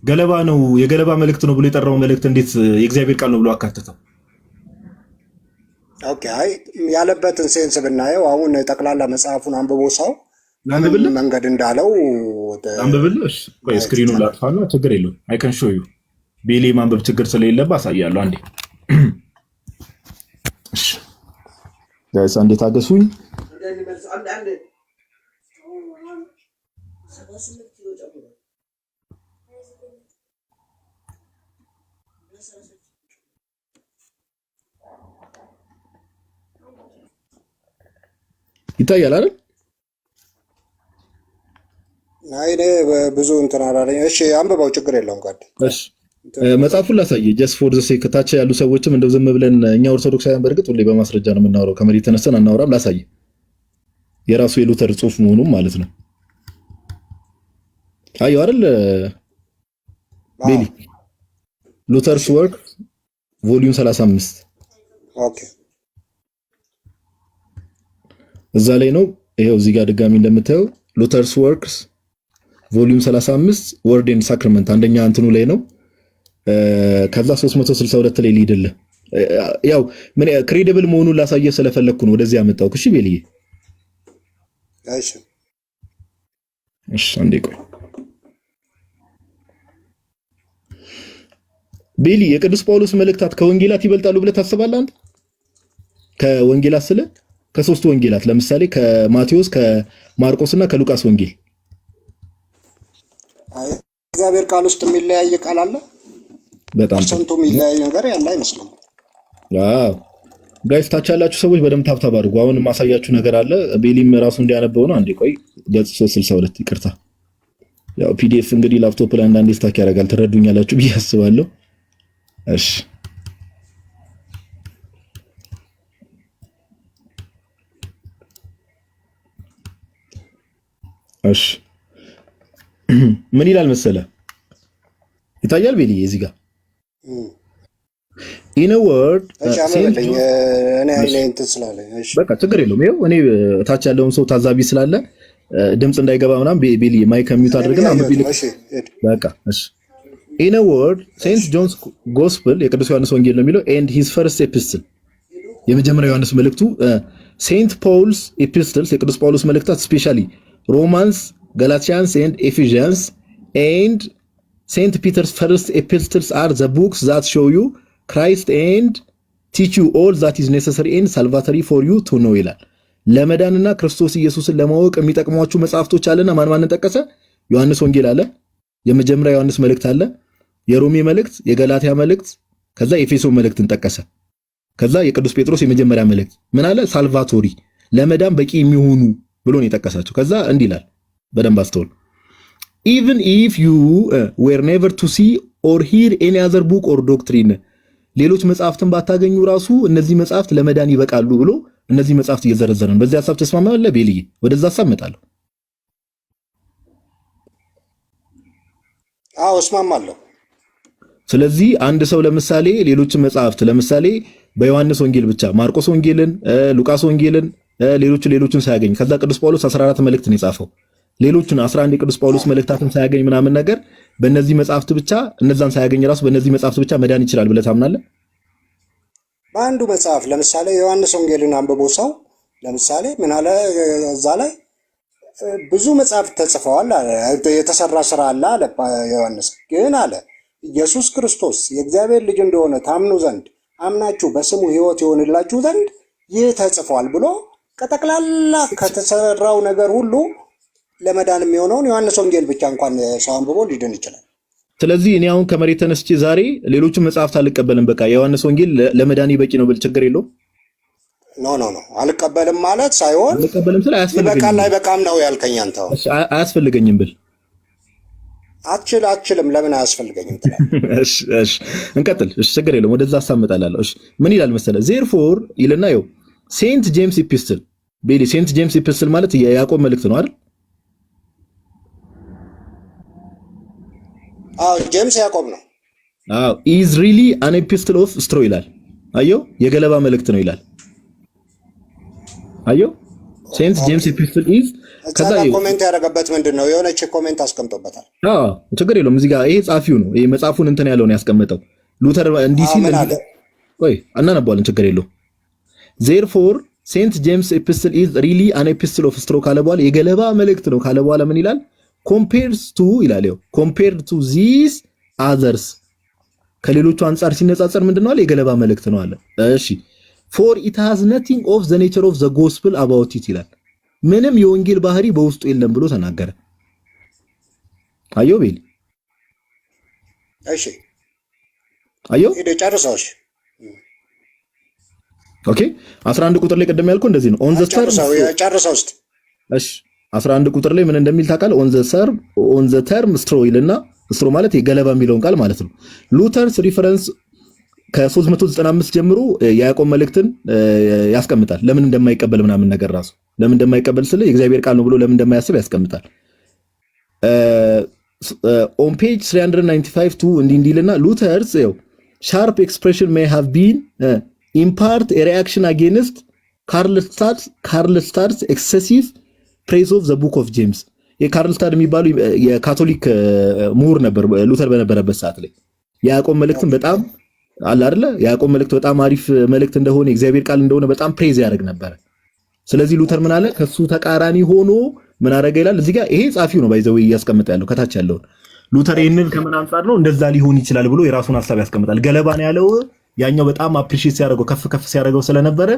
ገለባ ነው የገለባ መልእክት ነው ብሎ የጠራው መልእክት እንዴት የእግዚአብሔር ቃል ነው ብሎ አካተተው? ኦኬ አይ ያለበትን ሴንስ ብናየው አሁን ጠቅላላ መጽሐፉን አንብቦ ሰው መንገድ እንዳለው አንብብልሽ። ቆይ ስክሪኑን ላጥፋና ችግር የለውም አይ ካን ሾው ዩ ቤሊ ማንበብ ችግር ስለሌለበት አሳያለሁ። አንዴ እሺ ጋይስ አንዴ ታገሱኝ። ይታያል አይደል? አይ ብዙ እንትን አላለኝ። እሺ አንብበው ችግር የለውም ጋር። እሺ መጽሐፉን ላሳየ ጀስት ፎር ዘ ሴክ ታች ያሉ ሰዎችም እንደው ዝም ብለን እኛ ኦርቶዶክሳውያን በእርግጥ ሁሌ በማስረጃ ነው የምናወራው፣ ከመሬት ተነስተን አናወራም። ላሳየ የራሱ የሉተር ጽሑፍ መሆኑም ማለት ነው። አየው አይደል ቤሊ? ሉተርስ ወርክ ቮሊዩም 35 ኦኬ እዛ ላይ ነው። ይሄው እዚህ ጋር ድጋሚ እንደምታየው ሉተርስ ወርክስ ቮሊዩም 35 ወርድ ኤንድ ሳክራመንት አንደኛ እንትኑ ላይ ነው። ከዛ 362 ላይ ሊድልህ ያው ምን ክሬዲብል መሆኑን ላሳየ ስለፈለኩ ነው ወደዚህ ያመጣው። እሺ ቤልዬ እሺ አንዴ ቆይ ቤሊ የቅዱስ ጳውሎስ መልእክታት ከወንጌላት ይበልጣሉ ብለህ ታስባለህ አንተ? ከወንጌላት ስለ ከሶስቱ ወንጌላት ለምሳሌ ከማቴዎስ ከማርቆስና ከሉቃስ ወንጌል እግዚአብሔር ቃል ውስጥ የሚለያይ ቃል አለ? በጣም ፐርሰንቱ የሚለያይ ነገር ያለ አይመስልም። አዎ ጋይስ ታች ያላችሁ ሰዎች በደምብ ታብታብ አድርጉ። አሁን ማሳያችሁ ነገር አለ። ቤሊም ራሱ እንዲያነበው ነው። አንዴ ቆይ ገጽ 362 ይቅርታ። ያው ፒዲኤፍ እንግዲህ ላፕቶፕ ላይ አንዳንዴ ስታክ ያደርጋል ትረዱኛላችሁ ብዬ አስባለሁ። እሺ እሺ ምን ይላል ይታያል ቤሊ እዚህ ጋር in a word በቃ ችግር የለውም። ይኸው እኔ ታች ያለውን ሰው ታዛቢ ስላለ ድምጽ እንዳይገባ ምናምን ቤሊ ማይክ ሚውት አድርገና በቃ እሺ in a word Saint John's Gospel የቅዱስ ዮሐንስ ወንጌል ነው የሚለው and his first epistle የመጀመሪያው ዮሐንስ መልእክቱ Saint Paul's epistles የቅዱስ ጳውሎስ መልእክታት especially Romans Galatians and Ephesians and Saint Peter's first epistles are the books that show you Christ and teach you all that is necessary and salvatory for you to know ይላል። ለመዳንና ክርስቶስ ኢየሱስን ለማወቅ የሚጠቅሟችሁ መጽሐፍቶች አለና ማን ጠቀሰ? ዮሐንስ ወንጌል አለ፣ የመጀመሪያ ዮሐንስ መልእክት አለ፣ የሮሜ መልእክት፣ የገላትያ መልእክት፣ ከዛ ኤፌሶን መልእክትን ጠቀሰ። ከዛ የቅዱስ ጴጥሮስ የመጀመሪያ መልእክት ምን አለ? ሳልቫቶሪ ለመዳን በቂ የሚሆኑ ብሎ ነው የጠቀሳቸው። ከዛ እንዲህ ይላል በደንብ አስተውል። even if you were never to see or hear any other book or doctrine ሌሎች መጽሐፍትን ባታገኙ ራሱ እነዚህ መጽሐፍት ለመዳን ይበቃሉ ብሎ እነዚህ መጽሐፍት እየዘረዘረ ነው። በዚህ ሐሳብ ተስማማለህ ቤልዬ? ወደዛ ሐሳብ መጣለሁ። አዎ እስማማለሁ። ስለዚህ አንድ ሰው ለምሳሌ ሌሎች መጽሐፍት ለምሳሌ በዮሐንስ ወንጌል ብቻ ማርቆስ ወንጌልን፣ ሉቃስ ወንጌልን፣ ሌሎችን ሳያገኝ ከዛ ቅዱስ ጳውሎስ 14 መልእክት ነው የጻፈው ሌሎችን 11 የቅዱስ ጳውሎስ መልእክታትን ሳያገኝ ምናምን ነገር በእነዚህ መጽሐፍት ብቻ እነዛን ሳያገኝ ራሱ በእነዚህ መጽሐፍት ብቻ መዳን ይችላል ብለህ ታምናለህ? በአንዱ መጽሐፍ ለምሳሌ ዮሐንስ ወንጌልን አንብቦ ሰው ለምሳሌ ምን አለ? እዛ ላይ ብዙ መጽሐፍት ተጽፈዋል አለ፣ የተሰራ ስራ አለ አለ። ዮሐንስ ግን አለ ኢየሱስ ክርስቶስ የእግዚአብሔር ልጅ እንደሆነ ታምኑ ዘንድ አምናችሁ በስሙ ሕይወት ይሆንላችሁ ዘንድ ይህ ተጽፏል ብሎ ከጠቅላላ ከተሰራው ነገር ሁሉ ለመዳን የሚሆነውን ዮሐንስ ወንጌል ብቻ እንኳን ሰው አንብቦ ሊድን ይችላል። ስለዚህ እኔ አሁን ከመሬት ተነስቼ ዛሬ ሌሎችን መጽሐፍት አልቀበልም፣ በቃ የዮሐንስ ወንጌል ለመዳን በቂ ነው ብል ችግር የለውም። ኖ አልቀበልም ማለት ሳይሆን አልቀበልም ስለ ይበቃል አይበቃም ነው ያልከኝ አንተ። እሺ አያስፈልገኝም ብል አትችልም ለምን አያስፈልገኝም ትላለህ? እሺ እንቀጥል። እሺ ችግር የለም ወደዛ አሳምጣላለሁ። እሺ ምን ይላል መሰለ ዜርፎር ይልና ይኸው ሴንት ጄምስ ኢፒስትል ቤሊ ሴንት ጄምስ ኢፒስትል ማለት የያዕቆብ መልእክት ነው አይደል? ጄምስ ያዕቆብ ነው። ኢዝ ሪሊ አን ኤፒስትል ኦፍ ስትሮ ይላል። አየው የገለባ መልእክት ነው ይላል። አየው ሴንት ጄምስ ኢፒስትል ኢዝ ከዛ ኮሜንት ያደረገበት ምንድነው? የሆነች ኮሜንት አስቀምጦበታል። ችግር የለውም እዚህ ጋር ይሄ ጻፊው ነው። ይሄ መጽሐፉን እንትን ያለው ነው ያስቀመጠው። ሉተር እንዲህ ሲል ቆይ እናነባዋለን። ችግር የለውም ዜርፎር ሴንት ጄምስ ኤፒስትል ኢዝ ሪሊ አን ኤፒስትል ኦፍ ስትሮ ካለ በኋላ የገለባ መልእክት ነው ካለ በኋላ ምን ይላል? ኮምፔርስ ቱ ይላል። ይኸው ኮምፔርድ ቱ ዚስ አዘርስ ከሌሎቹ አንጻር ሲነጻጸር ምንድነው አለ? የገለባ መልእክት ነው አለ። እሺ ፎር ኢት ሃዝ ነቲንግ ኦፍ ዘ ኔቸር ኦፍ ዘ ጎስፕል አባውት ኢት ይላል። ምንም የወንጌል ባህሪ በውስጡ የለም ብሎ ተናገረ። አየው ቤል እሺ አየው ጨርሰውሽ ኦኬ 11 ቁጥር ላይ ቀደም ያልኩ እንደዚህ ነው። ኦን ዘ ተርም ጨርሰው እስቲ እሺ 11 ቁጥር ላይ ምን እንደሚል ታውቃለህ? ኦን ዘ ተርም ስትሮ ይልና ስትሮ ማለት የገለባ የሚለውን ቃል ማለት ነው። ሉተርስ ሪፈረንስ ከ395 ጀምሮ የያዕቆብ መልእክትን ያስቀምጣል። ለምን እንደማይቀበል ምናምን ነገር ራሱ ለምን እንደማይቀበል ስለ የእግዚአብሔር ቃል ነው ብሎ ለምን እንደማያስብ ያስቀምጣል። ኦን ፔጅ 395 ቱ እንዲልና ሉተርስ ሻርፕ ኤክስፕሬሽን ሜይ ሃቭ ቢን ኢን ፓርት ኤ ሪአክሽን አጌንስት ካርልስታድስ ኤክሰሲቭ ፕሬዝ ኦፍ ዘ ቡክ ኦፍ ጄምስ። የካርልስታድ የሚባሉ የካቶሊክ ምሁር ነበር ሉተር በነበረበት ሰዓት ላይ የያዕቆብ መልእክትን በጣም አለ አይደለ? የያዕቆብ መልእክት በጣም አሪፍ መልእክት እንደሆነ የእግዚአብሔር ቃል እንደሆነ በጣም ፕሬዝ ያደርግ ነበር። ስለዚህ ሉተር ምን አለ? ከሱ ተቃራኒ ሆኖ ምን አደረገ ይላል እዚህ ጋር። ይሄ ጻፊው ነው ባይዘው እያስቀመጠ ያለው ከታች ያለውን ሉተር ይሄንን ከምን አንጻር ነው እንደዛ ሊሆን ይችላል ብሎ የራሱን ሐሳብ ያስቀምጣል። ገለባ ነው ያለው ያኛው በጣም አፕሪሺየት ሲያደርገው ከፍ ሲያደርገው ስለነበረ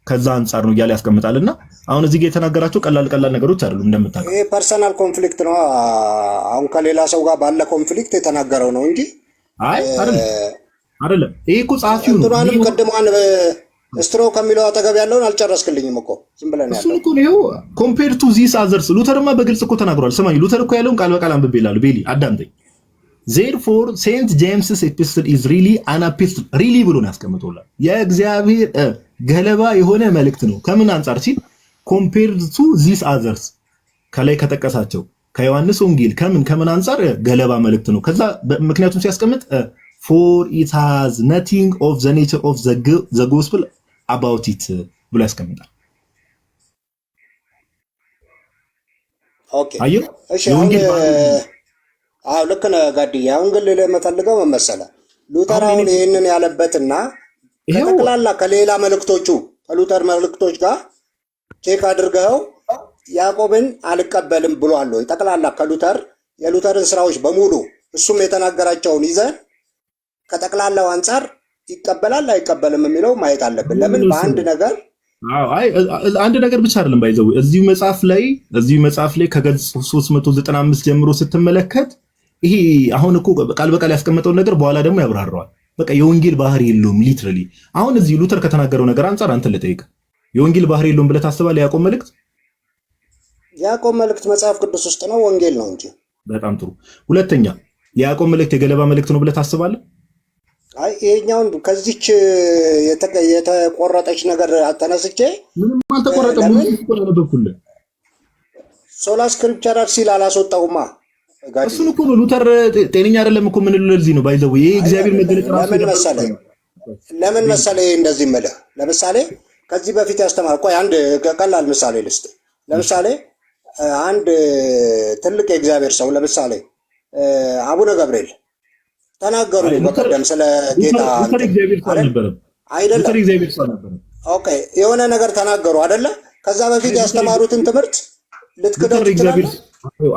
ከዛ አንጻር ነው እያለ ያስቀምጣልና አሁን እዚህ ጋር የተናገራቸው ቀላል ነገሮች አይደሉም እንደምታውቀው። ይሄ ፐርሰናል ኮንፍሊክት ነው። አሁን ከሌላ ሰው ጋር ባለ ኮንፍሊክት የተናገረው ነው እንጂ አይ አይደለም። ይሄ እኮ ጻፊው ነው። እንትናንም ቀድሞን ስትሮ ከሚለው አጠገብ ያለውን አልጨረስክልኝም እኮ ዝም ብለን ያለው እሱ እኮ ነው ኮምፔር ቱ ዚስ አዘርስ። ሉተርማ በግልጽ እኮ ተናግሯል። ስማኝ ሉተር እኮ ያለውን ቃል በቃል አንብቤልሃለሁ። ቤሊ አዳምጠኝ። ዜርፎር ሴንት ጄምስስ ኤፒስትል ኢዝ ሪሊ አን ኤፒስትል ሪሊ ብሎ ነው ያስቀምጠውላል። የእግዚአብሔር ገለባ የሆነ መልእክት ነው። ከምን አንጻር ሲል ኮምፔርድ ቱ ዚስ አዘርስ ከላይ ከጠቀሳቸው ከዮሐንስ ወንጌል ከምን አንጻር ገለባ መልእክት ነው። ከዛ ምክንያቱም ሲያስቀምጥ ፎር ኢት ሃዝ ነቲንግ ኦፍ ዘ ኔቸር ኦፍ ዘ ጎስፕል አባውት ኢት ብሎ ያስቀምጣል። ኦኬ እሺ ልክ ነህ ጋድዬ። አሁን ግን ልልህ የምፈልገው ምን መሰለህ ሉተር አሁን ይህንን ያለበትና ከጠቅላላ ከሌላ መልእክቶቹ ከሉተር መልእክቶች ጋር ቼክ አድርገው ያዕቆብን አልቀበልም ብሏል ወይ? ጠቅላላ ከሉተር የሉተርን ስራዎች በሙሉ እሱም የተናገራቸውን ይዘን ከጠቅላላው አንጻር ይቀበላል አይቀበልም የሚለው ማየት አለብን። ለምን በአንድ ነገር አንድ ነገር ብቻ አይደለም ባይዘው እዚሁ መጽሐፍ ላይ ከገጽ 395 ጀምሮ ስትመለከት ይሄ አሁን እኮ ቃል በቃል ያስቀመጠውን ነገር በኋላ ደግሞ ያብራራዋል። በቃ የወንጌል ባህሪ የለውም ሊትራሊ። አሁን እዚህ ሉተር ከተናገረው ነገር አንጻር አንተ ልጠይቅ፣ የወንጌል ባህሪ የለውም ብለህ ታስባለህ? ያዕቆብ መልእክት መጽሐፍ ቅዱስ ውስጥ ነው ወንጌል ነው እንጂ። በጣም ጥሩ። ሁለተኛ የያዕቆብ መልእክት የገለባ መልእክት ነው ብለህ ታስባለህ? አይ ይሄኛውን ከዚች የተቆረጠች ነገር ተነስቼ ምንም አልተቆረጠም። ነው ሶላ ስክሪፕቸራል ሲል አላስወጣውማ። እሱን እኮ ነው ሉተር ጤነኛ አይደለም እኮ ምን ለዚህ ነው ባይዘው ይሄ እግዚአብሔር መገለጥ ራሱ ለምን መሰለህ እንደዚህ የምልህ ለምሳሌ ከዚህ በፊት ያስተማር ቆይ አንድ ቀላል ምሳሌ ልስጥ። ለምሳሌ አንድ ትልቅ የእግዚአብሔር ሰው ለምሳሌ አቡነ ገብርኤል ተናገሩ በቀደም ስለ ጌታ አይደለም። ኦኬ የሆነ ነገር ተናገሩ አይደለ? ከዛ በፊት ያስተማሩትን ትምህርት ልትክደው ትችላለህ።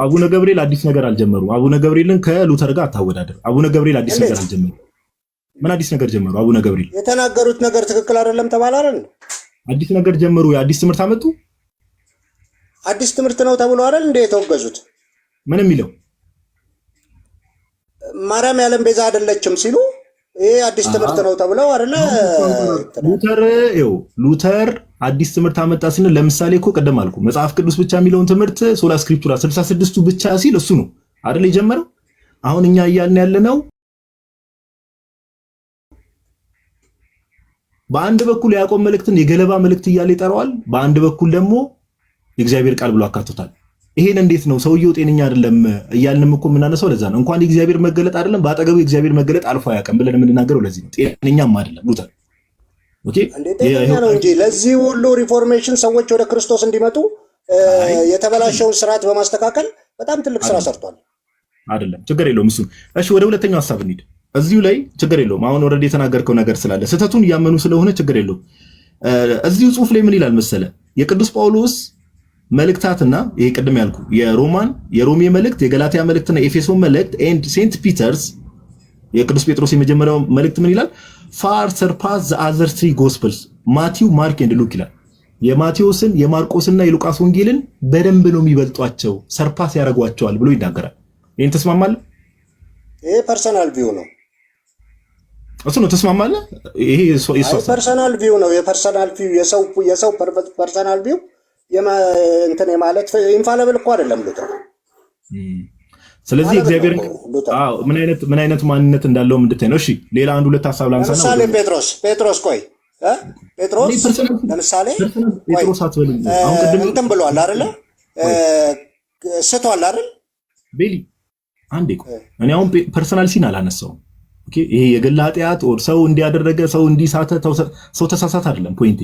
አቡነ ገብርኤል አዲስ ነገር አልጀመሩ። አቡነ ገብርኤልን ከሉተር ጋር አታወዳደር። አቡነ ገብርኤል አዲስ ነገር አልጀመሩ። ምን አዲስ ነገር ጀመሩ? አቡነ ገብርኤል የተናገሩት ነገር ትክክል አይደለም ተባለ አይደል? አዲስ ነገር ጀመሩ። የአዲስ ትምህርት አመጡ። አዲስ ትምህርት ነው ተብሎ አይደል እንደ የተወገዙት? ምን የሚለው ማርያም ያለም ቤዛ አይደለችም ሲሉ ይሄ አዲስ ትምህርት ነው ተብለው አይደለ? ሉተር አዲስ ትምህርት አመጣ ስንል ለምሳሌ እኮ ቀደም አልኩ መጽሐፍ ቅዱስ ብቻ የሚለውን ትምህርት ሶላ ስክሪፕቱራ 66ቱ ብቻ ሲል እሱ ነው አይደል የጀመረው። አሁን እኛ እያልን ያለነው በአንድ በኩል ያዕቆብ መልእክትን የገለባ መልእክት እያለ ይጠራዋል፣ በአንድ በኩል ደግሞ የእግዚአብሔር ቃል ብሎ አካቶታል። ይሄን እንዴት ነው ሰውየው ጤነኛ አይደለም እያልንም እኮ የምናነሳው ለዛ ነው። እንኳን የእግዚአብሔር መገለጥ አይደለም በአጠገቡ የእግዚአብሔር መገለጥ አልፎ አያውቅም ብለን የምንናገረው ለዚህ ነው። ጤነኛም አይደለም ሉተር። ኦኬ ጤነኛ ነው እንጂ ለዚህ ሁሉ ሪፎርሜሽን ሰዎች ወደ ክርስቶስ እንዲመጡ የተበላሸውን ስርዓት በማስተካከል በጣም ትልቅ ስራ ሰርቷል። አይደለም ችግር የለውም እሱ። እሺ ወደ ሁለተኛው ሐሳብ እንሂድ። እዚሁ ላይ ችግር የለውም። አሁን ኦልሬዲ የተናገርከው ነገር ስላለ ስህተቱን እያመኑ ስለሆነ ችግር የለውም። እዚሁ ጽሑፍ ላይ ምን ይላል መሰለ የቅዱስ ጳውሎስ መልእክታትና ይሄ ቅድም ያልኩ የሮሜ መልእክት፣ የገላትያ መልእክትና የኤፌሶን መልእክት ኤንድ ሴንት ፒተርስ የቅዱስ ጴጥሮስ የመጀመሪያው መልእክት ምን ይላል? ፋር ሰርፓስ ዘ አዘር ትሪ ጎስፐልስ ማቲው፣ ማርክ ኤንድ ሉክ ይላል። የማቴዎስን የማርቆስና የሉቃስ ወንጌልን በደንብ ነው የሚበልጧቸው፣ ሰርፓስ ያደርጓቸዋል ብሎ ይናገራል። ይሄን ተስማማለህ? ይሄ ፐርሰናል ቪው ነው። እሱ ነው ተስማማለህ? ይሄ ፐርሰናል ቪው ነው። የፐርሰናል ቪው የሰው ፐርሰናል ቪው እንትን ማለት ኢንፋሊብል እኮ አይደለም ሉተር። ስለዚህ እግዚአብሔር ምን አይነት ማንነት እንዳለውም እንድታይ ነው። እሺ ሌላ አንድ ሁለት ሐሳብ ላንሳና ለምሳሌ ጴጥሮስ ለምሳሌ ጴጥሮስ አትበልኝ አሁን ቅድም እንትን ብሏል አይደለ? ስቷል አይደል? ቤሊ አንዴ ቆይ እኔ አሁን ፐርሰናል ሲን አላነሳውም። ኦኬ ይሄ የግል ኃጢአት ኦር ሰው እንዲያደረገ ሰው እንዲሳተ ሰው ተሳሳተ አይደለም ፖይንቴ።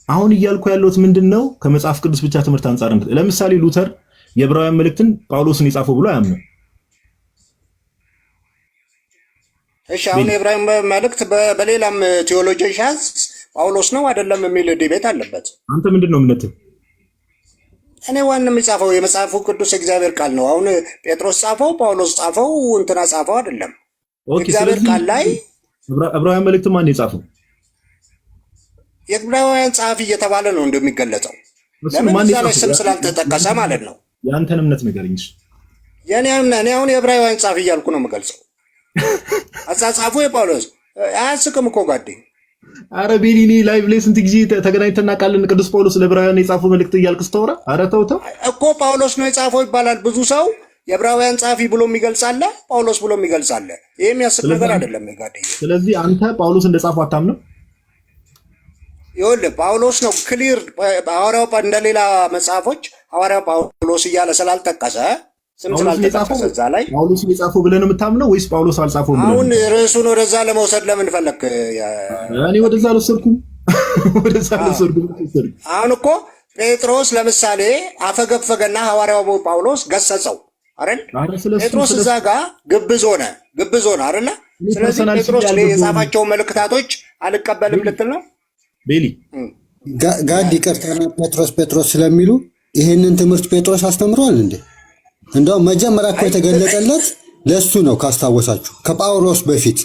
አሁን እያልኩ ያለሁት ምንድነው ከመጽሐፍ ቅዱስ ብቻ ትምህርት አንጻር ለምሳሌ ሉተር የዕብራውያን መልእክትን ጳውሎስን የጻፈው ብሎ አያምንም። እሺ አሁን የዕብራውያን መልእክት በሌላም ቴዎሎጂያንስ ጳውሎስ ነው አይደለም የሚል ዲቤት አለበት። አንተ ምንድነው እምነትህ? እኔ ዋናው የሚጻፈው የመጽሐፉ ቅዱስ እግዚአብሔር ቃል ነው። አሁን ጴጥሮስ ጻፈው፣ ጳውሎስ ጻፈው፣ እንትና ጻፈው አይደለም። እግዚአብሔር ቃል ላይ ዕብራውያን መልእክት ማን የጻፈው? የዕብራውያን ጸሐፊ እየተባለ ነው እንደሚገለጸው። ለምን እዛ ላይ ስም ስላልተጠቀሰ ማለት ነው። የአንተን እምነት ንገረኝ። እኔ አሁን የዕብራውያን ጸሐፊ እያልኩ ነው የምገልጸው። አጻጻፉ የጳውሎስ አያስቅም እኮ ጋዴ። አረ ቤሊኒ ላይቭ ላይ ስንት ጊዜ ተገናኝተን እናውቃለን። ቅዱስ ጳውሎስ ለዕብራውያን የጻፈው መልእክት እያልክ ስተወራ አረ ተው እኮ ጳውሎስ ነው የጻፈው ይባላል። ብዙ ሰው የዕብራውያን ጸሐፊ ብሎ የሚገልጻለ፣ ጳውሎስ ብሎ የሚገልጻለ። ይሄ የሚያስቅ ነገር አይደለም ጋዴ። ስለዚህ አንተ ጳውሎስ እንደጻፈው አታምንም? ይኸውልህ ጳውሎስ ነው ክሊር። ሐዋርያው እንደሌላ መጽሐፎች ሐዋርያው ጳውሎስ እያለ ስላልጠቀሰ ስም ስላልተጠቀሰ እዛ ላይ ጳውሎስ የጻፈው ብለህ ነው የምታምነው ወይስ ጳውሎስ አልጻፈውም ብለህ? አሁን ርዕሱን ወደዛ ለመውሰድ ለምን ፈለክ? እኔ ወደዛ አልወሰድኩም። አሁን እኮ ጴጥሮስ ለምሳሌ አፈገፈገና ሐዋርያው ጳውሎስ ገሰጸው አይደል? ጴጥሮስ እዛ ጋር ግብዝ ሆነ አይደለ? ስለዚህ ጴጥሮስ የጻፋቸው መልእክታቶች አልቀበልም ልትል ነው? ቤሊ ጋድ ይቅርታና ጴጥሮስ ስለሚሉ ይሄንን ትምህርት ጴጥሮስ አስተምሯል እንዴ? እንደውም መጀመሪያ እኮ የተገለጠለት ለሱ ነው። ካስታወሳችሁ ከጳውሎስ በፊት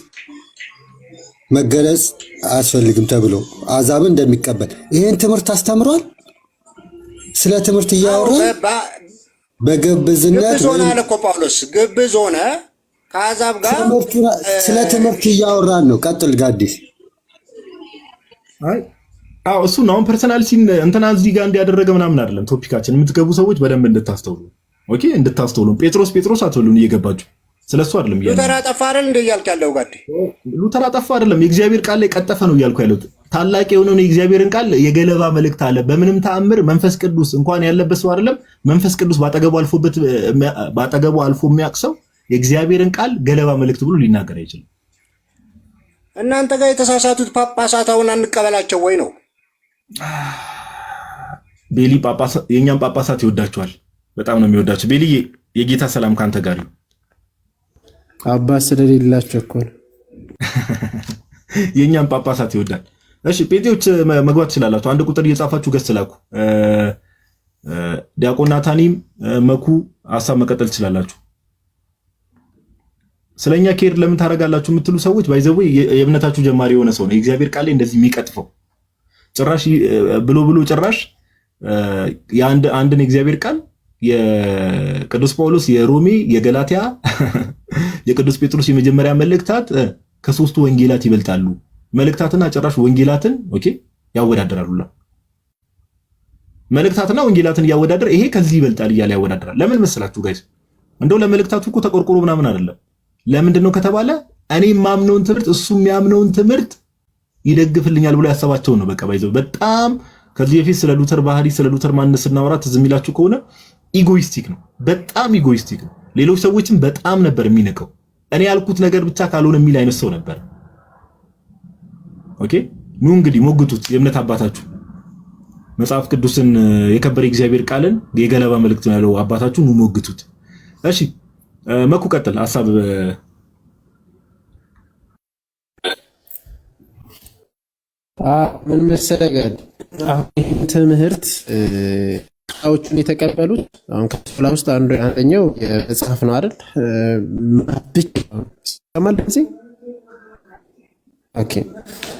መገለጽ አያስፈልግም ተብሎ አሕዛብን እንደሚቀበል ይሄን ትምህርት አስተምሯል። ስለ ትምህርት እያወራ በግብዝነት ግብዝ ሆነ አለ እኮ ጳውሎስ። ግብዝ ሆነ ከአሕዛብ ጋር ስለ ትምህርት እያወራን ነው። ቀጥል ጋዲስ። እሱ ነው አሁን ፐርሰናል ሲን እንትና እዚህ ጋር እንዲያደረገ ምናምን አይደለም ቶፒካችን። የምትገቡ ሰዎች በደንብ እንድታስተውሉ ኦኬ፣ እንድታስተውሉ። ጴጥሮስ አትበሉን እየገባችሁ ስለሱ አይደለም። ሉተር አጠፋ አይደል እንደ እያልክ ያለው ጋዲ? ሉተር አጠፋ አይደለም፣ የእግዚአብሔር ቃል ላይ ቀጠፈ ነው እያልኩ ያለው። ታላቅ የሆነውን የእግዚአብሔርን ቃል የገለባ መልእክት አለ። በምንም ተአምር መንፈስ ቅዱስ እንኳን ያለበት ሰው አይደለም መንፈስ ቅዱስ ባጠገቡ አልፎ የሚያውቅ ሰው የእግዚአብሔርን ቃል ገለባ መልእክት ብሎ ሊናገር አይችልም። እናንተ ጋር የተሳሳቱት ጳጳሳት አሁን አንቀበላቸው ወይ ነው? ቤሊ የእኛም ጳጳሳት ይወዳቸዋል፣ በጣም ነው የሚወዳቸው። ቤሊ የጌታ ሰላም ካንተ ጋር ይሁን። አባት ስለሌላቸው እኮ ነው። የእኛም ጳጳሳት ይወዳል። እሺ ጴንጤዎች መግባት ትችላላችሁ። አንድ ቁጥር እየጻፋችሁ ገስ ላኩ። ዲያቆን ናታኒም መኩ ሀሳብ መቀጠል ትችላላችሁ። ስለኛ ኬር ለምን ታደርጋላችሁ የምትሉ ሰዎች ባይዘው የእምነታችሁ ጀማሪ የሆነ ሰው ነው የእግዚአብሔር ቃል ላይ እንደዚህ የሚቀጥፈው ጭራሽ ብሎ ጭራሽ የአንድን የእግዚአብሔር ቃል የቅዱስ ጳውሎስ የሮሜ የገላትያ የቅዱስ ጴጥሮስ የመጀመሪያ መልእክታት ከሶስቱ ወንጌላት ይበልጣሉ። መልእክታትና ጭራሽ ወንጌላትን ኦኬ ያወዳደራሉላ። መልእክታትና ወንጌላትን ያወዳደር ይሄ ከዚህ ይበልጣል እያለ ያወዳደራል። ለምን መሰላችሁ ጋይስ? እንደው ለመልእክታቱ እኮ ተቆርቆሮ ምናምን አይደለም። ለምንድነው ከተባለ እኔ የማምነውን ትምህርት እሱ የሚያምነውን ትምህርት ይደግፍልኛል ብሎ ያሰባቸው ነው። በቃ ባይዘው በጣም ከዚህ በፊት ስለ ሉተር ባህሪ ስለ ሉተር ማንነት ስናወራ ትዝ የሚላችሁ ከሆነ ኢጎይስቲክ ነው፣ በጣም ኢጎይስቲክ ነው። ሌሎች ሰዎችን በጣም ነበር የሚነቀው። እኔ ያልኩት ነገር ብቻ ካልሆነ የሚል አይነት ሰው ነበር። ኦኬ ኑ እንግዲህ ሞግቱት የእምነት አባታችሁ መጽሐፍ ቅዱስን የከበረ እግዚአብሔር ቃልን የገለባ መልእክት ነው ያለው አባታችሁ ኑ ሞግቱት። እሺ መኩ ቀጥል ሐሳብ ምን መሰለህ አሁን ትምህርት ቃዎቹን የተቀበሉት አሁን ከፍላ ውስጥ አንደኛው የመጽሐፍ ነው አይደል? ብቻ ተማልኩ ኦኬ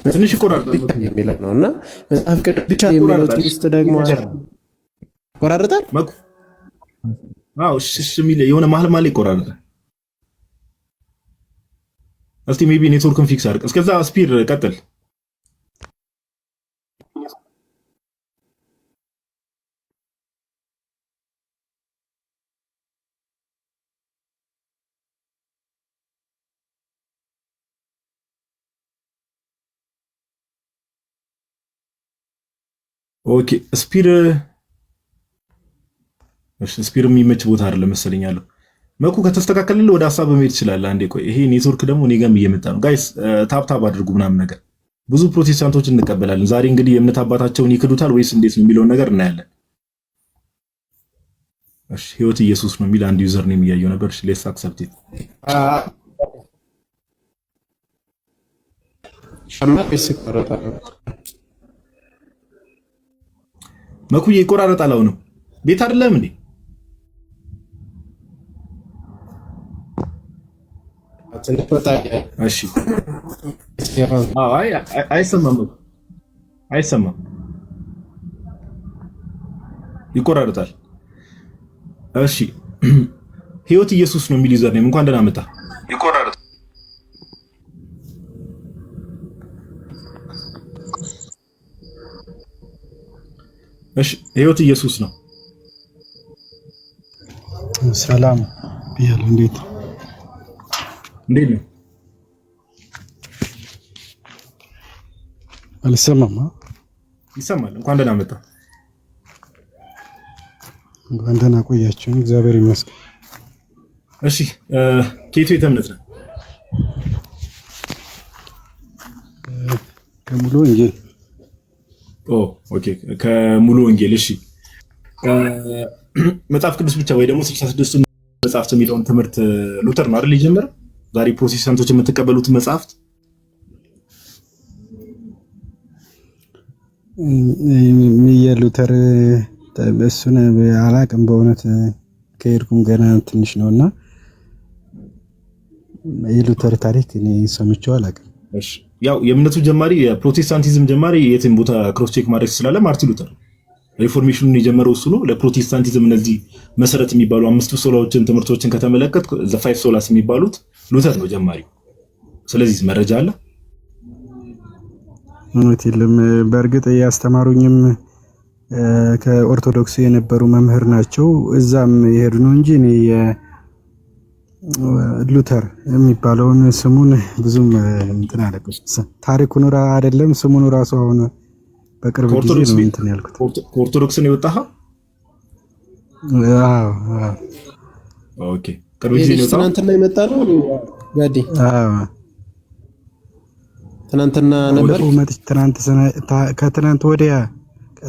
ትንሽ ይቆራረጣል የሚለው ነውና መጽሐፍ ቅዱስ ብቻ የሚለው ውስጥ ደግሞ ይቆራረጣል። መኩ አዎ እሺ የሚል የሆነ መሀል ይቆራረጣል። እስቲ ሜቢ ኔትወርክን ፊክስ አድርግ። እስከዛ ስፒድ ቀጥል። ኦኬ ስፒድ የሚመች ቦታ አይደለም መሰለኝ ያለው። መኩ ከተስተካከለልህ ወደ ሐሳብ መሄድ ትችላለህ። አንዴ ቆይ፣ ይሄ ኔትወርክ ደግሞ እኔ ጋርም እየመጣ ነው። ጋይስ ታፕ አድርጉ ምናምን ነገር። ብዙ ፕሮቴስታንቶች እንቀበላለን። ዛሬ እንግዲህ የእምነት አባታቸውን ይክዱታል ወይስ እንዴት ነው የሚለውን ነገር እናያለን። እሺ ህይወት ኢየሱስ ነው የሚል አንድ ዩዘር ኔም እያየሁ ነበር። እሺ ሌትስ አክሰፕት ኢት። መኩዬ ይቆራረጣል። አሁንም ቤት አይደለም እንዴ? እሺ አይሰማም፣ ይቆራረጣል። እሺ ህይወት ኢየሱስ ነው የሚል ዩዘር ኔም እንኳን ደህና መጣ። ይቆራረጣል። እሺ ህይወት ኢየሱስ ነው። ሰላም ይላል። እንዴት ነው? አልሰማማ? ይሰማል። እንኳን ደህና መጣ። እንኳን ደህና ቆያችሁን። እግዚአብሔር ይመስገን። እሺ ከየት ቤተ እምነት ነው? ከሙሉ ወንጌል። ኦኬ ከሙሉ ወንጌል። እሺ መጽሐፍ ቅዱስ ብቻ ወይ ደግሞ 66 መጽሐፍት የሚለውን ትምህርት ሉተር ነው አይደል የጀመረው? ዛሬ ፕሮቴስታንቶች የምትቀበሉት መጽሐፍት የሉተር እሱን አላቅም በእውነት ከሄድኩም ገና ትንሽ ነውና የሉተር ታሪክ እኔ ሰምቼው አላቅም። እሺ ያው የእምነቱ ጀማሪ የፕሮቴስታንቲዝም ጀማሪ የትም ቦታ ክሮስ ቼክ ማድረግ ስላለ ማርቲን ሉተር ሪፎርሜሽኑን የጀመረው እሱ ነው። ለፕሮቴስታንቲዝም እነዚህ መሰረት የሚባሉ አምስቱ ሶላዎችን ትምህርቶችን ከተመለከት ዘ ፋይቭ ሶላስ የሚባሉት ሉተር ነው ጀማሪው። ስለዚህ መረጃ አለ እውነት የለም። በእርግጥ ያስተማሩኝም ከኦርቶዶክስ የነበሩ መምህር ናቸው። እዛም የሄዱ ነው እንጂ እኔ ሉተር የሚባለውን ስሙን ብዙም እንትን አለቀስ ታሪኩን አይደለም ስሙን ራሱ አሁን በቅርብ ጊዜ ነው እንትን ያልኩት። ከኦርቶዶክስ ነው የወጣኸው? አዎ። ኦኬ ቅርብ ጊዜ ነው የወጣኸው? ትናንትና የመጣ ነው ጋዲ? አዎ ትናንትና ነበር። ከትናንት ወዲያ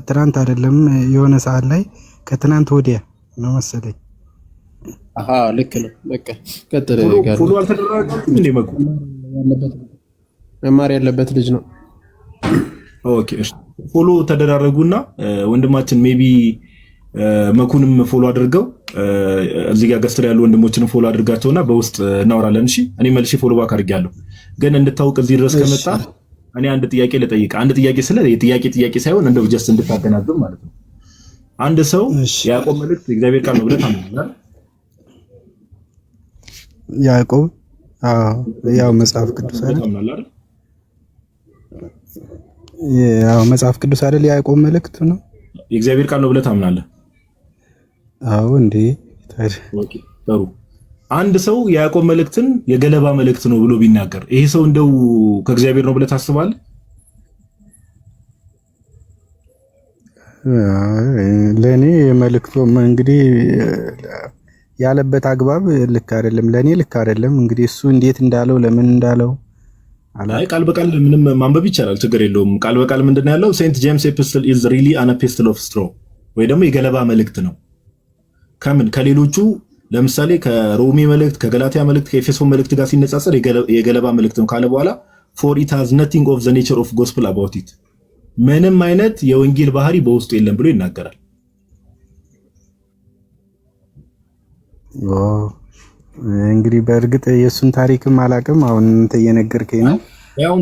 ትናንት አይደለም የሆነ ሰዓት ላይ ከትናንት ወዲያ ነው መሰለኝ። አሃ ልክ ነው። በቃ ቀጥል ጋር ፎሎ አልተደረገም እንዴ? መኩ መማር ያለበት ልጅ ነው። ኦኬ እሺ ፎሎ ተደራረጉና ወንድማችን ሜቢ መኩንም ፎሎ አድርገው እዚህ ጋር ገስት ላይ ያሉ ወንድሞችንም ፎሎ አድርጋቸውና በውስጥ እናወራለን። እሺ እኔ መልሼ ፎሎ ባክ አድርጌያለሁ። ግን እንድታውቅ እዚህ ድረስ ከመጣ እኔ አንድ ጥያቄ ልጠይቅ። አንድ ጥያቄ ስለ ጥያቄ ሳይሆን እንደው ጀስት እንድታገናዝብ ማለት ነው። አንድ ሰው ያዕቆብ መልእክት እግዚአብሔር ቃል ነው ብለህ ታምናለህ? ያዕቆብ ያው መጽሐፍ ቅዱስ አይደል? ያው መጽሐፍ ቅዱስ አይደል? ያዕቆብ መልእክት ነው የእግዚአብሔር ቃል ነው ብለህ ታምናለህ? አዎ እንዴ ጥሩ። አንድ ሰው የያዕቆብ መልእክትን የገለባ መልእክት ነው ብሎ ቢናገር ይሄ ሰው እንደው ከእግዚአብሔር ነው ብለህ ታስባለህ? ለኔ መልእክቱ እንግዲህ ያለበት አግባብ ልክ አይደለም፣ ለኔ ልክ አይደለም። እንግዲህ እሱ እንዴት እንዳለው ለምን እንዳለው አይ ቃል በቃል ምንም ማንበብ ይቻላል፣ ችግር የለውም። ቃል በቃል ምንድነው ያለው? ሴንት ጄምስ ኤፒስትል ኢዝ ሪሊ አን ኤፒስትል ኦፍ ስትሮ ወይ ደግሞ የገለባ መልእክት ነው። ከምን ከሌሎቹ ለምሳሌ ከሮሜ መልእክት፣ ከገላትያ መልእክት፣ ከኤፌሶን መልእክት ጋር ሲነጻጸር የገለባ መልእክት ነው ካለ በኋላ for it has nothing of the nature of gospel about it ምንም አይነት የወንጌል ባህሪ በውስጡ የለም ብሎ ይናገራል። እንግዲህ በእርግጥ የሱን ታሪክም አላቅም። አሁን እንተ እየነገርከኝ ነው። ያው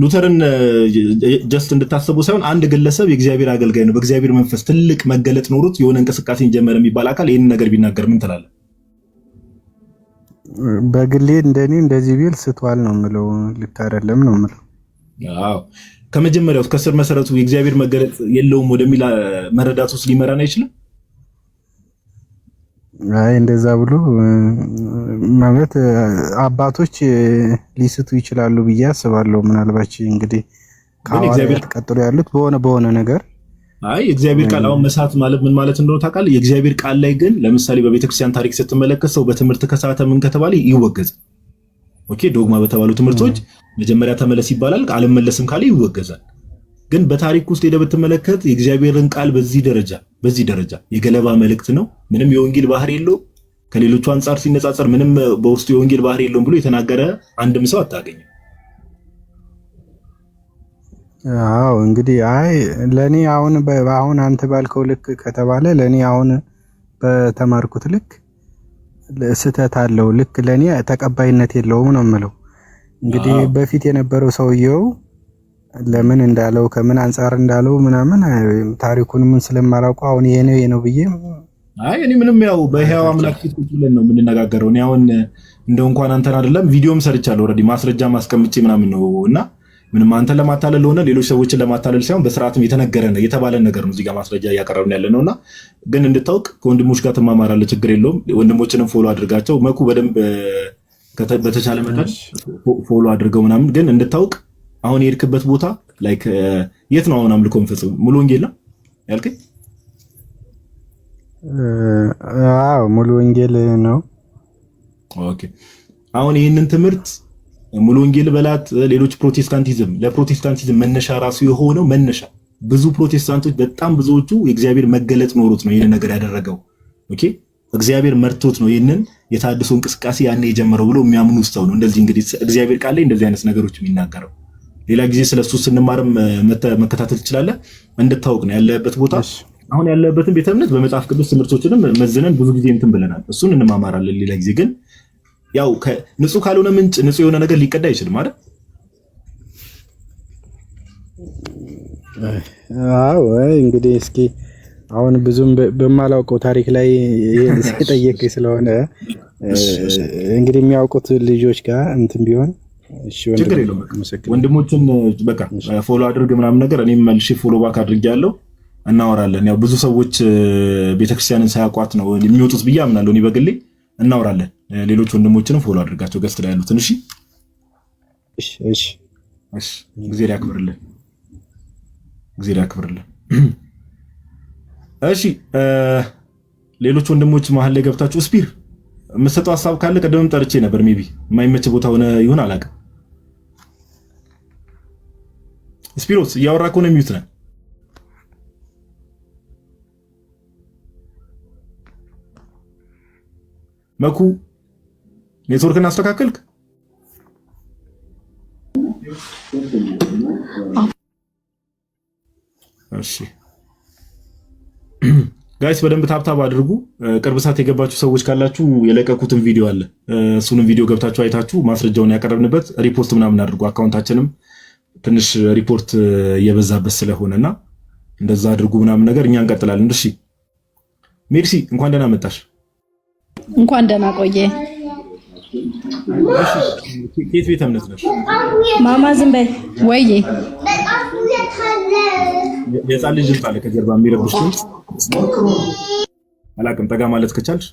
ሉተርን ጀስት እንድታስቡ ሳይሆን አንድ ግለሰብ የእግዚአብሔር አገልጋይ ነው፣ በእግዚአብሔር መንፈስ ትልቅ መገለጥ ኖሮት የሆነ እንቅስቃሴን ጀመረ የሚባል አካል ይሄን ነገር ቢናገር ምን ትላለህ? በግሌ እንደኔ እንደዚህ ቢል ስትዋል ነው የምለው፣ ልክ አይደለም ነው የምለው። አዎ ከመጀመሪያው ከስር መሰረቱ የእግዚአብሔር መገለጥ የለውም ወደሚል መረዳት ውስጥ ሊመራን አይችልም። አይ እንደዛ ብሎ ማለት አባቶች ሊስቱ ይችላሉ ብዬ አስባለሁ። ምናልባት እንግዲህ ከሐዋርያት ቀጥሎ ያሉት በሆነ ነገር አይ እግዚአብሔር ቃል አሁን መሳት ማለት ምን ማለት እንደሆነ ታውቃለህ? የእግዚአብሔር ቃል ላይ ግን ለምሳሌ በቤተክርስቲያን ታሪክ ስትመለከት ሰው በትምህርት ከሳተ ምን ከተባለ ይወገዛል። ኦኬ ዶግማ በተባሉ ትምህርቶች መጀመሪያ ተመለስ ይባላል፣ አልመለስም ካለ ይወገዛል። ግን በታሪክ ውስጥ ሄደህ ብትመለከት የእግዚአብሔርን ቃል በዚህ ደረጃ የገለባ መልእክት ነው፣ ምንም የወንጌል ባህሪ የለውም፣ ከሌሎቹ አንጻር ሲነጻጸር ምንም በውስጡ የወንጌል ባህሪ የለውም ብሎ የተናገረ አንድም ሰው አታገኝም። አዎ እንግዲህ አይ ለኔ አሁን አንተ ባልከው ልክ ከተባለ ለኔ አሁን በተማርኩት ልክ ስህተት አለው፣ ልክ ለኔ ተቀባይነት የለውም ነው የምለው። እንግዲህ በፊት የነበረው ሰውየው ለምን እንዳለው ከምን አንፃር እንዳለው ምናምን ታሪኩን ምን ስለማላውቀው አሁን ይሄ ነው ብዬ አይ እኔ ምንም ያው በህያው አምላክ ፊት ቁጭ ብለን ነው የምንነጋገረው። እኔ አሁን እንደው እንኳን አንተን አይደለም ቪዲዮም ሰርቻለሁ ኦልሬዲ ማስረጃ ማስቀምጬ ምናምን ነው እና ምንም አንተን ለማታለል ሆነ ሌሎች ሰዎችን ለማታለል ሳይሆን በስርዓትም የተነገረ ነው የተባለ ነገር ነው እዚህ ጋር ማስረጃ እያቀረብን ያለ ነውና ግን እንድታውቅ ከወንድሞች ጋር ትማማራለህ፣ ችግር የለውም። ወንድሞችንም ፎሎ አድርጋቸው፣ መኩ በደንብ በተቻለ መጠን ፎሎ አድርገው ምናምን። ግን እንድታውቅ አሁን የሄድክበት ቦታ ላይክ የት ነው አሁን አምልኮ የምፈጽመው? ሙሉ ወንጌል ነው ያልከኝ? አዎ ሙሉ ወንጌል ነው። ኦኬ አሁን ይህንን ትምህርት ሙሉ ወንጌል በላት ሌሎች ፕሮቴስታንቲዝም ለፕሮቴስታንቲዝም መነሻ ራሱ የሆነው መነሻ ብዙ ፕሮቴስታንቶች በጣም ብዙዎቹ የእግዚአብሔር መገለጥ ኖሮት ነው ይሄን ነገር ያደረገው። ኦኬ እግዚአብሔር መርቶት ነው ይሄንን የታድሶ እንቅስቃሴ ያኔ የጀመረው ብሎ የሚያምኑ ሰው ነው እንደዚህ እንግዲህ እግዚአብሔር ቃል ላይ እንደዚህ አይነት ነገሮች የሚናገረው። ሌላ ጊዜ ስለሱ ስንማርም መከታተል ትችላለህ። እንድታውቅ ነው ያለበት ቦታ አሁን ያለበትን ቤተ እምነት በመጽሐፍ ቅዱስ ትምህርቶችንም መዝነን ብዙ ጊዜ እንትን ብለናል። እሱን እንማማራለን ሌላ ጊዜ። ግን ያው ንጹህ ካልሆነ ምንጭ ንጹህ የሆነ ነገር ሊቀዳ አይችልም አይደል? አዎ እንግዲህ እስኪ አሁን ብዙም በማላውቀው ታሪክ ላይ የጠየቀኝ ስለሆነ እንግዲህ የሚያውቁት ልጆች ጋር እንትን ቢሆን ችግር የለውም። ወንድሞችን በቃ ፎሎ አድርግ ምናምን ነገር እኔም መልሼ ፎሎ ባክ አድርጌያለሁ። እናወራለን። ያው ብዙ ሰዎች ቤተክርስቲያንን ሳያውቋት ነው የሚወጡት ብዬ አምናለሁ። እኔ በግሌ እናወራለን። ሌሎች ወንድሞችንም ፎሎ አድርጋቸው ገስት ላይ ያሉትን። እሺ እሺ እሺ። እግዚአብሔር ያክብርልን፣ እግዚአብሔር ያክብርልን። እሺ ሌሎች ወንድሞች መሀል ላይ ገብታችሁ ስፒር የምትሰጠው ሀሳብ ካለ ቀደምም ጠርቼ ነበር። ሜቢ የማይመች ቦታ ሆነ ይሁን አላውቅም። ስፒሮስ እያወራ ከሆነ ሚዩት ነህ። መኩ ኔትወርክን አስተካከልክ? እሺ ጋይስ በደንብ ታብታብ አድርጉ። ቅርብ ሰዓት የገባችሁ ሰዎች ካላችሁ የለቀቁትን ቪዲዮ አለ፣ እሱንም ቪዲዮ ገብታችሁ አይታችሁ ማስረጃውን ያቀረብንበት ሪፖርት ምናምን አድርጉ። አካውንታችንም ትንሽ ሪፖርት እየበዛበት ስለሆነና እንደዛ አድርጉ ምናምን ነገር። እኛ እንቀጥላለን። እሺ ሜርሲ እንኳን ደህና መጣሽ። እንኳን ደህና ቆየ። ከየት ቤተ እምነት ነሽ? ማማ ዝም በይ ወይዬ። የህፃን ልጅ አለ ከጀርባ የሚረብሽ ድምፅ አላውቅም። ጠጋ ማለት ከቻልሽ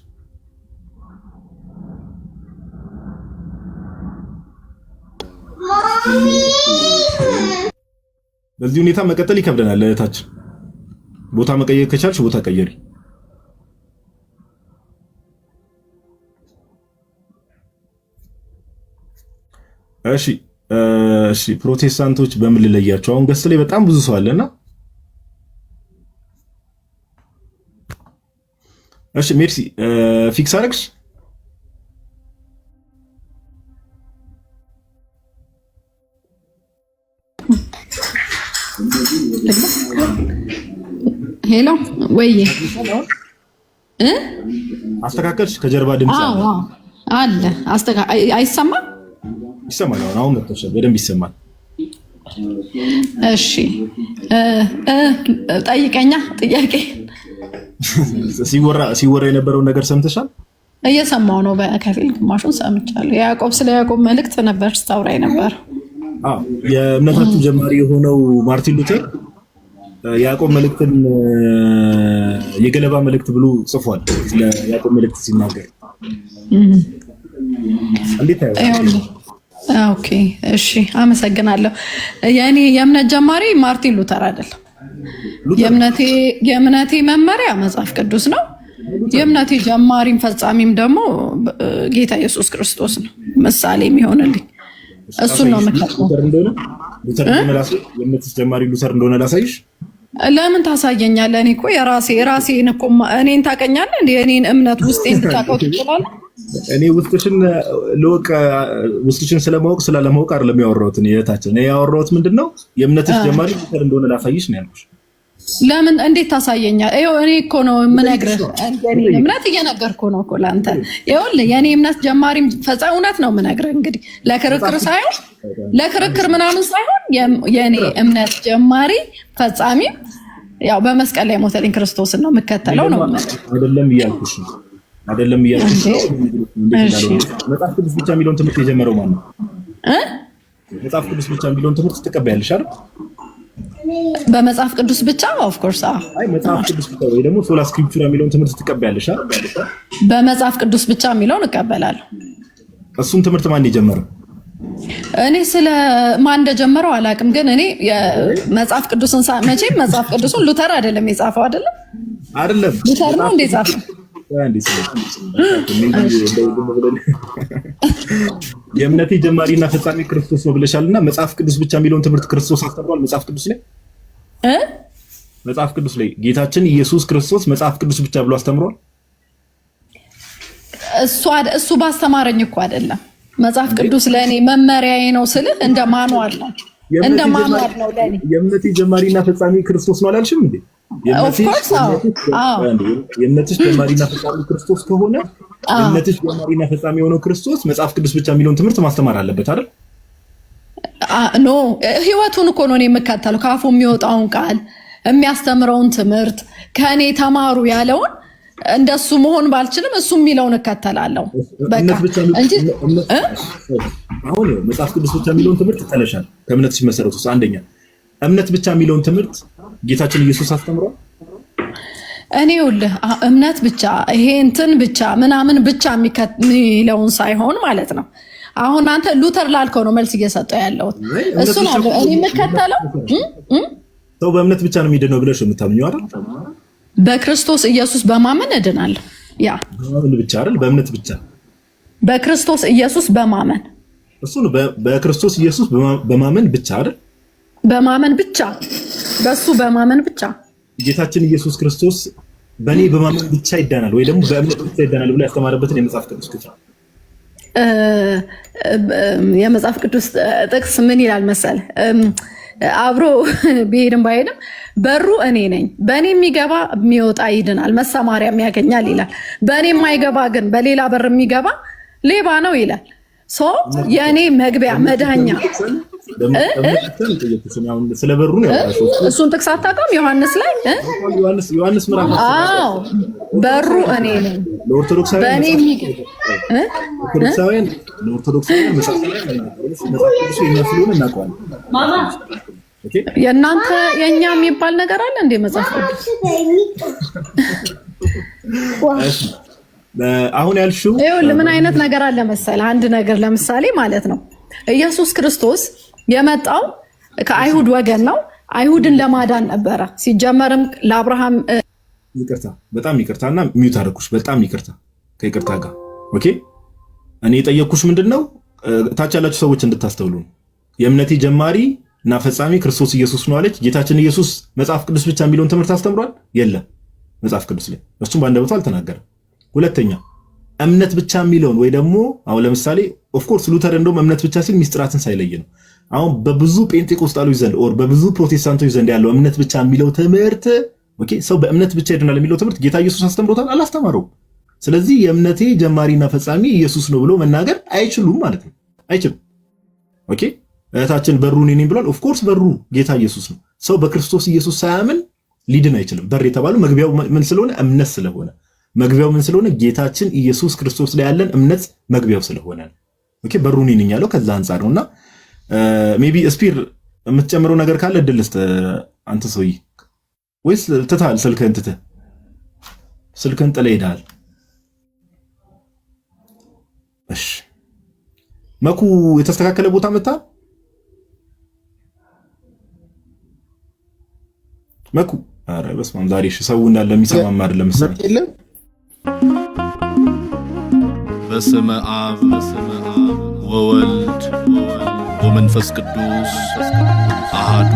በዚህ ሁኔታ መቀጠል ይከብደናል። እህታችን ቦታ መቀየር ከቻልሽ ቦታ ቀየሪ። እሺ ፕሮቴስታንቶች በምን ልለያቸው? አሁን ገስ ላይ በጣም ብዙ ሰው አለና እሺ ሜርሲ ፊክስ አረግሽ? ሄሎ ወይዬ አስተካከልሽ? ከጀርባ ድምጽ አለ አይሰማም? ይሰማል። አሁን መጥተሻል፣ በደንብ ይሰማል። እሺ ጠይቀኛ ጥያቄ። ሲወራ የነበረውን ነገር ሰምተሻል? እየሰማው ነው በከፊል፣ ግማሹን ሰምቻለሁ። የያዕቆብ ስለ ያዕቆብ መልእክት ነበር ስታወራኝ ነበር። የእምነታችሁ ጀማሪ የሆነው ማርቲን ሉተር ያዕቆብ መልእክትን የገለባ መልእክት ብሎ ጽፏል። ስለ ያዕቆብ መልእክት ሲናገር እንዴት ታያለሽ? ኦኬ እሺ አመሰግናለሁ። የኔ የእምነት ጀማሪ ማርቲን ሉተር አይደለም። የእምነቴ መመሪያ መጽሐፍ ቅዱስ ነው። የእምነቴ ጀማሪም ፈጻሚም ደግሞ ጌታ ኢየሱስ ክርስቶስ ነው። ምሳሌ የሚሆንልኝ እሱን ነው የምከተለው። ሉተር የእምነትሽ ጀማሪ ሉተር እንደሆነ ላሳይሽ። ለምን ታሳየኛለህ? እኔ እኮ የራሴን እኮ እኔን ታውቀኛለህ እንዴ? እኔን እምነት ውስጤን ልታውቀው ትችላለህ? እኔ ውስጥሽን ስለማወቅ ስላለማወቅ አይደለም ያወራሁት። እህታችን እኔ ያወራሁት ምንድነው የእምነትሽ ጀማሪ ሉተር እንደሆነ ላሳይሽ ነው ያልኩሽ። ለምን እንዴት ታሳየኛለህ? ይኸው እኔ እኮ ነው የምነግርህ። እኔ እምነት እየነገርኩህ ነው እኮ ለአንተ። ይኸውልህ የእኔ እምነት ጀማሪ ፈጻሚ እውነት ነው የምነግርህ። እንግዲህ ለክርክር ምናምን ሳይሆን የእኔ እምነት ጀማሪ ፈጻሚ ያው በመስቀል ላይ ሞተልኝ ክርስቶስን ነው የምከተለው ነው። አይደለም እያልኩሽ ነው። መጽሐፍ ቅዱስ ብቻ የሚለውን ትምህርት የጀመረው ማን ነው? መጽሐፍ ቅዱስ ብቻ የሚለውን ትምህርት ትቀበያለሽ አይደል? በመጽሐፍ ቅዱስ ብቻ ኦፍ ኮርስ። መጽሐፍ ቅዱስ ብቻ ወይ ደግሞ ሶላ ስክሪፕቹራ የሚለውን ትምህርት ትቀበያለሽ አይደል? በመጽሐፍ ቅዱስ ብቻ የሚለውን እቀበላለሁ። እሱን ትምህርት ማን የጀመረው? እኔ ስለ ማን እንደጀመረው አላውቅም፣ ግን እኔ መጽሐፍ ቅዱስን መቼም መጽሐፍ ቅዱስን ሉተር አይደለም የጻፈው አይደለም? ሉተር ነው እንደ ጻፈው? የእምነቴ ጀማሪና ፈጻሚ ክርስቶስ ነው ብለሻልና መጽሐፍ ቅዱስ ብቻ የሚለውን ትምህርት ክርስቶስ አስተምሯል? መጽሐፍ ቅዱስ ላይ ጌታችን ኢየሱስ ክርስቶስ መጽሐፍ ቅዱስ ብቻ ብሎ አስተምሯል? እሱ ባስተማረኝ እኮ አይደለም። መጽሐፍ ቅዱስ ለእኔ መመሪያዬ ነው ስልህ እንደ ማኑዋል ነው ለእኔ። የእምነቴ ጀማሪና ፈጻሚ ክርስቶስ ነው አላልሽም እንዴ? የእምነትሽ ጀማሪና ፈጻሚ ክርስቶስ ከሆነ የእምነትሽ ጀማሪና ፈጻሚ የሆነው ክርስቶስ መጽሐፍ ቅዱስ ብቻ የሚለውን ትምህርት ማስተማር አለበት አይደል? ኖ ህይወቱን እኮ ነው የምከተለው። ከአፉ የሚወጣውን ቃል የሚያስተምረውን ትምህርት ከእኔ ተማሩ ያለውን እንደሱ መሆን ባልችልም እሱ የሚለውን እከተላለሁ። በቃ እንጂ አሁን መጽሐፍ ቅዱስ ብቻ የሚለውን ትምህርት ተለሻል። ከእምነትሽ መሰረት ውስጥ አንደኛ እምነት ብቻ የሚለውን ትምህርት ጌታችን ኢየሱስ አስተምሯል? እኔ ይኸውልህ እምነት ብቻ ይሄ እንትን ብቻ ምናምን ብቻ የሚለውን ሳይሆን ማለት ነው። አሁን አንተ ሉተር ላልከው ነው መልስ እየሰጠው ያለሁት። እሱ ነው እኔ የምከተለው። ሰው በእምነት ብቻ ነው የሚድነው ብለሽ የምታምኚው አይደል? በክርስቶስ ኢየሱስ በማመን እድናለሁ። ያ በማመን ብቻ አይደል? በእምነት ብቻ በክርስቶስ ኢየሱስ በማመን እሱ ነው። በክርስቶስ ኢየሱስ በማመን ብቻ አይደል? በማመን ብቻ በሱ በማመን ብቻ ጌታችን ኢየሱስ ክርስቶስ በእኔ በማመን ብቻ ይዳናል ወይ ደግሞ በእምነት ብቻ ይዳናል ብሎ ያስተማረበትን የመጽሐፍ ቅዱስ ክፍል የመጽሐፍ ቅዱስ ጥቅስ ምን ይላል መሰል? አብሮ ቢሄድም ባይሄድም በሩ እኔ ነኝ፣ በእኔ የሚገባ የሚወጣ ይድናል፣ መሰማሪያም ያገኛል ይላል። በእኔ የማይገባ ግን በሌላ በር የሚገባ ሌባ ነው ይላል። የእኔ መግቢያ መዳኛ ስለበሩ ነው ያወራሽው። እሱን ጥቅስ አታውቅም? ዮሐንስ ላይ ዮሐንስ ምዕራፍ አዎ በሩ እኔ ነኝ። በእኔ ለኦርቶዶክሳውያን መጽሐፍ ቅዱስ የሚያስሉን እናውቀዋለን። የእናንተ የእኛ የሚባል ነገር አለ እንዴ መጽሐፍ ቅዱስ? አሁን ያልሽው ምን አይነት ነገር አለ መሰለህ? አንድ ነገር ለምሳሌ ማለት ነው ኢየሱስ ክርስቶስ የመጣው ከአይሁድ ወገን ነው። አይሁድን ለማዳን ነበረ። ሲጀመርም ለአብርሃም ይቅርታ፣ በጣም ይቅርታና ሚውት አደረኩሽ። በጣም ይቅርታ ከይቅርታ ጋር ኦኬ። እኔ የጠየቅኩሽ ምንድነው ታች ያላችሁ ሰዎች እንድታስተውሉ ነው። የእምነቴ ጀማሪ እና ፈጻሚ ክርስቶስ ኢየሱስ ነው አለች። ጌታችን ኢየሱስ መጽሐፍ ቅዱስ ብቻ የሚለውን ትምህርት አስተምሯል? የለም መጽሐፍ ቅዱስ ላይ እሱም በአንደበቱ አልተናገረም። ሁለተኛ እምነት ብቻ የሚለውን ወይ ደግሞ አሁን ለምሳሌ ኦፍኮርስ ሉተር እንደውም እምነት ብቻ ሲል ሚስጥራትን ሳይለይ ነው። አሁን በብዙ ጴንጤቆስጣሎች ዘንድ ኦር በብዙ ፕሮቴስታንቶች ዘንድ ያለው እምነት ብቻ የሚለው ትምህርት ኦኬ፣ ሰው በእምነት ብቻ ይድናል የሚለው ትምህርት ጌታ ኢየሱስ አስተምሮታል? አላስተማረውም። ስለዚህ የእምነቴ ጀማሪና ፈጻሚ ኢየሱስ ነው ብሎ መናገር አይችሉም ማለት ነው። አይችሉም። ኦኬ፣ እህታችን በሩ እኔ ነኝ ብሏል። ኦፍኮርስ በሩ ጌታ ኢየሱስ ነው። ሰው በክርስቶስ ኢየሱስ ሳያምን ሊድን አይችልም። በር የተባለው መግቢያው ምን ስለሆነ? እምነት ስለሆነ። መግቢያው ምን ስለሆነ? ጌታችን ኢየሱስ ክርስቶስ ላይ ያለን እምነት መግቢያው ስለሆነ። ኦኬ፣ በሩ እኔ ነኝ ያለው ከዛ አንፃር ነውና ሜቢ ስፒር የምትጨምረው ነገር ካለ እድል ስጥ አንተ ሰውዬ፣ ወይስ ትተሃል? ስልክህን ጥለህ ሄደሃል? እሺ መኩ የተስተካከለ ቦታ መጣ። መኩ አረ በስመ አብ ዛሬ ሰው እንዳለ የሚሰማም አይደለም መሰለኝ። በስመ አብ ወወልድ ወመንፈስ ቅዱስ አሐዱ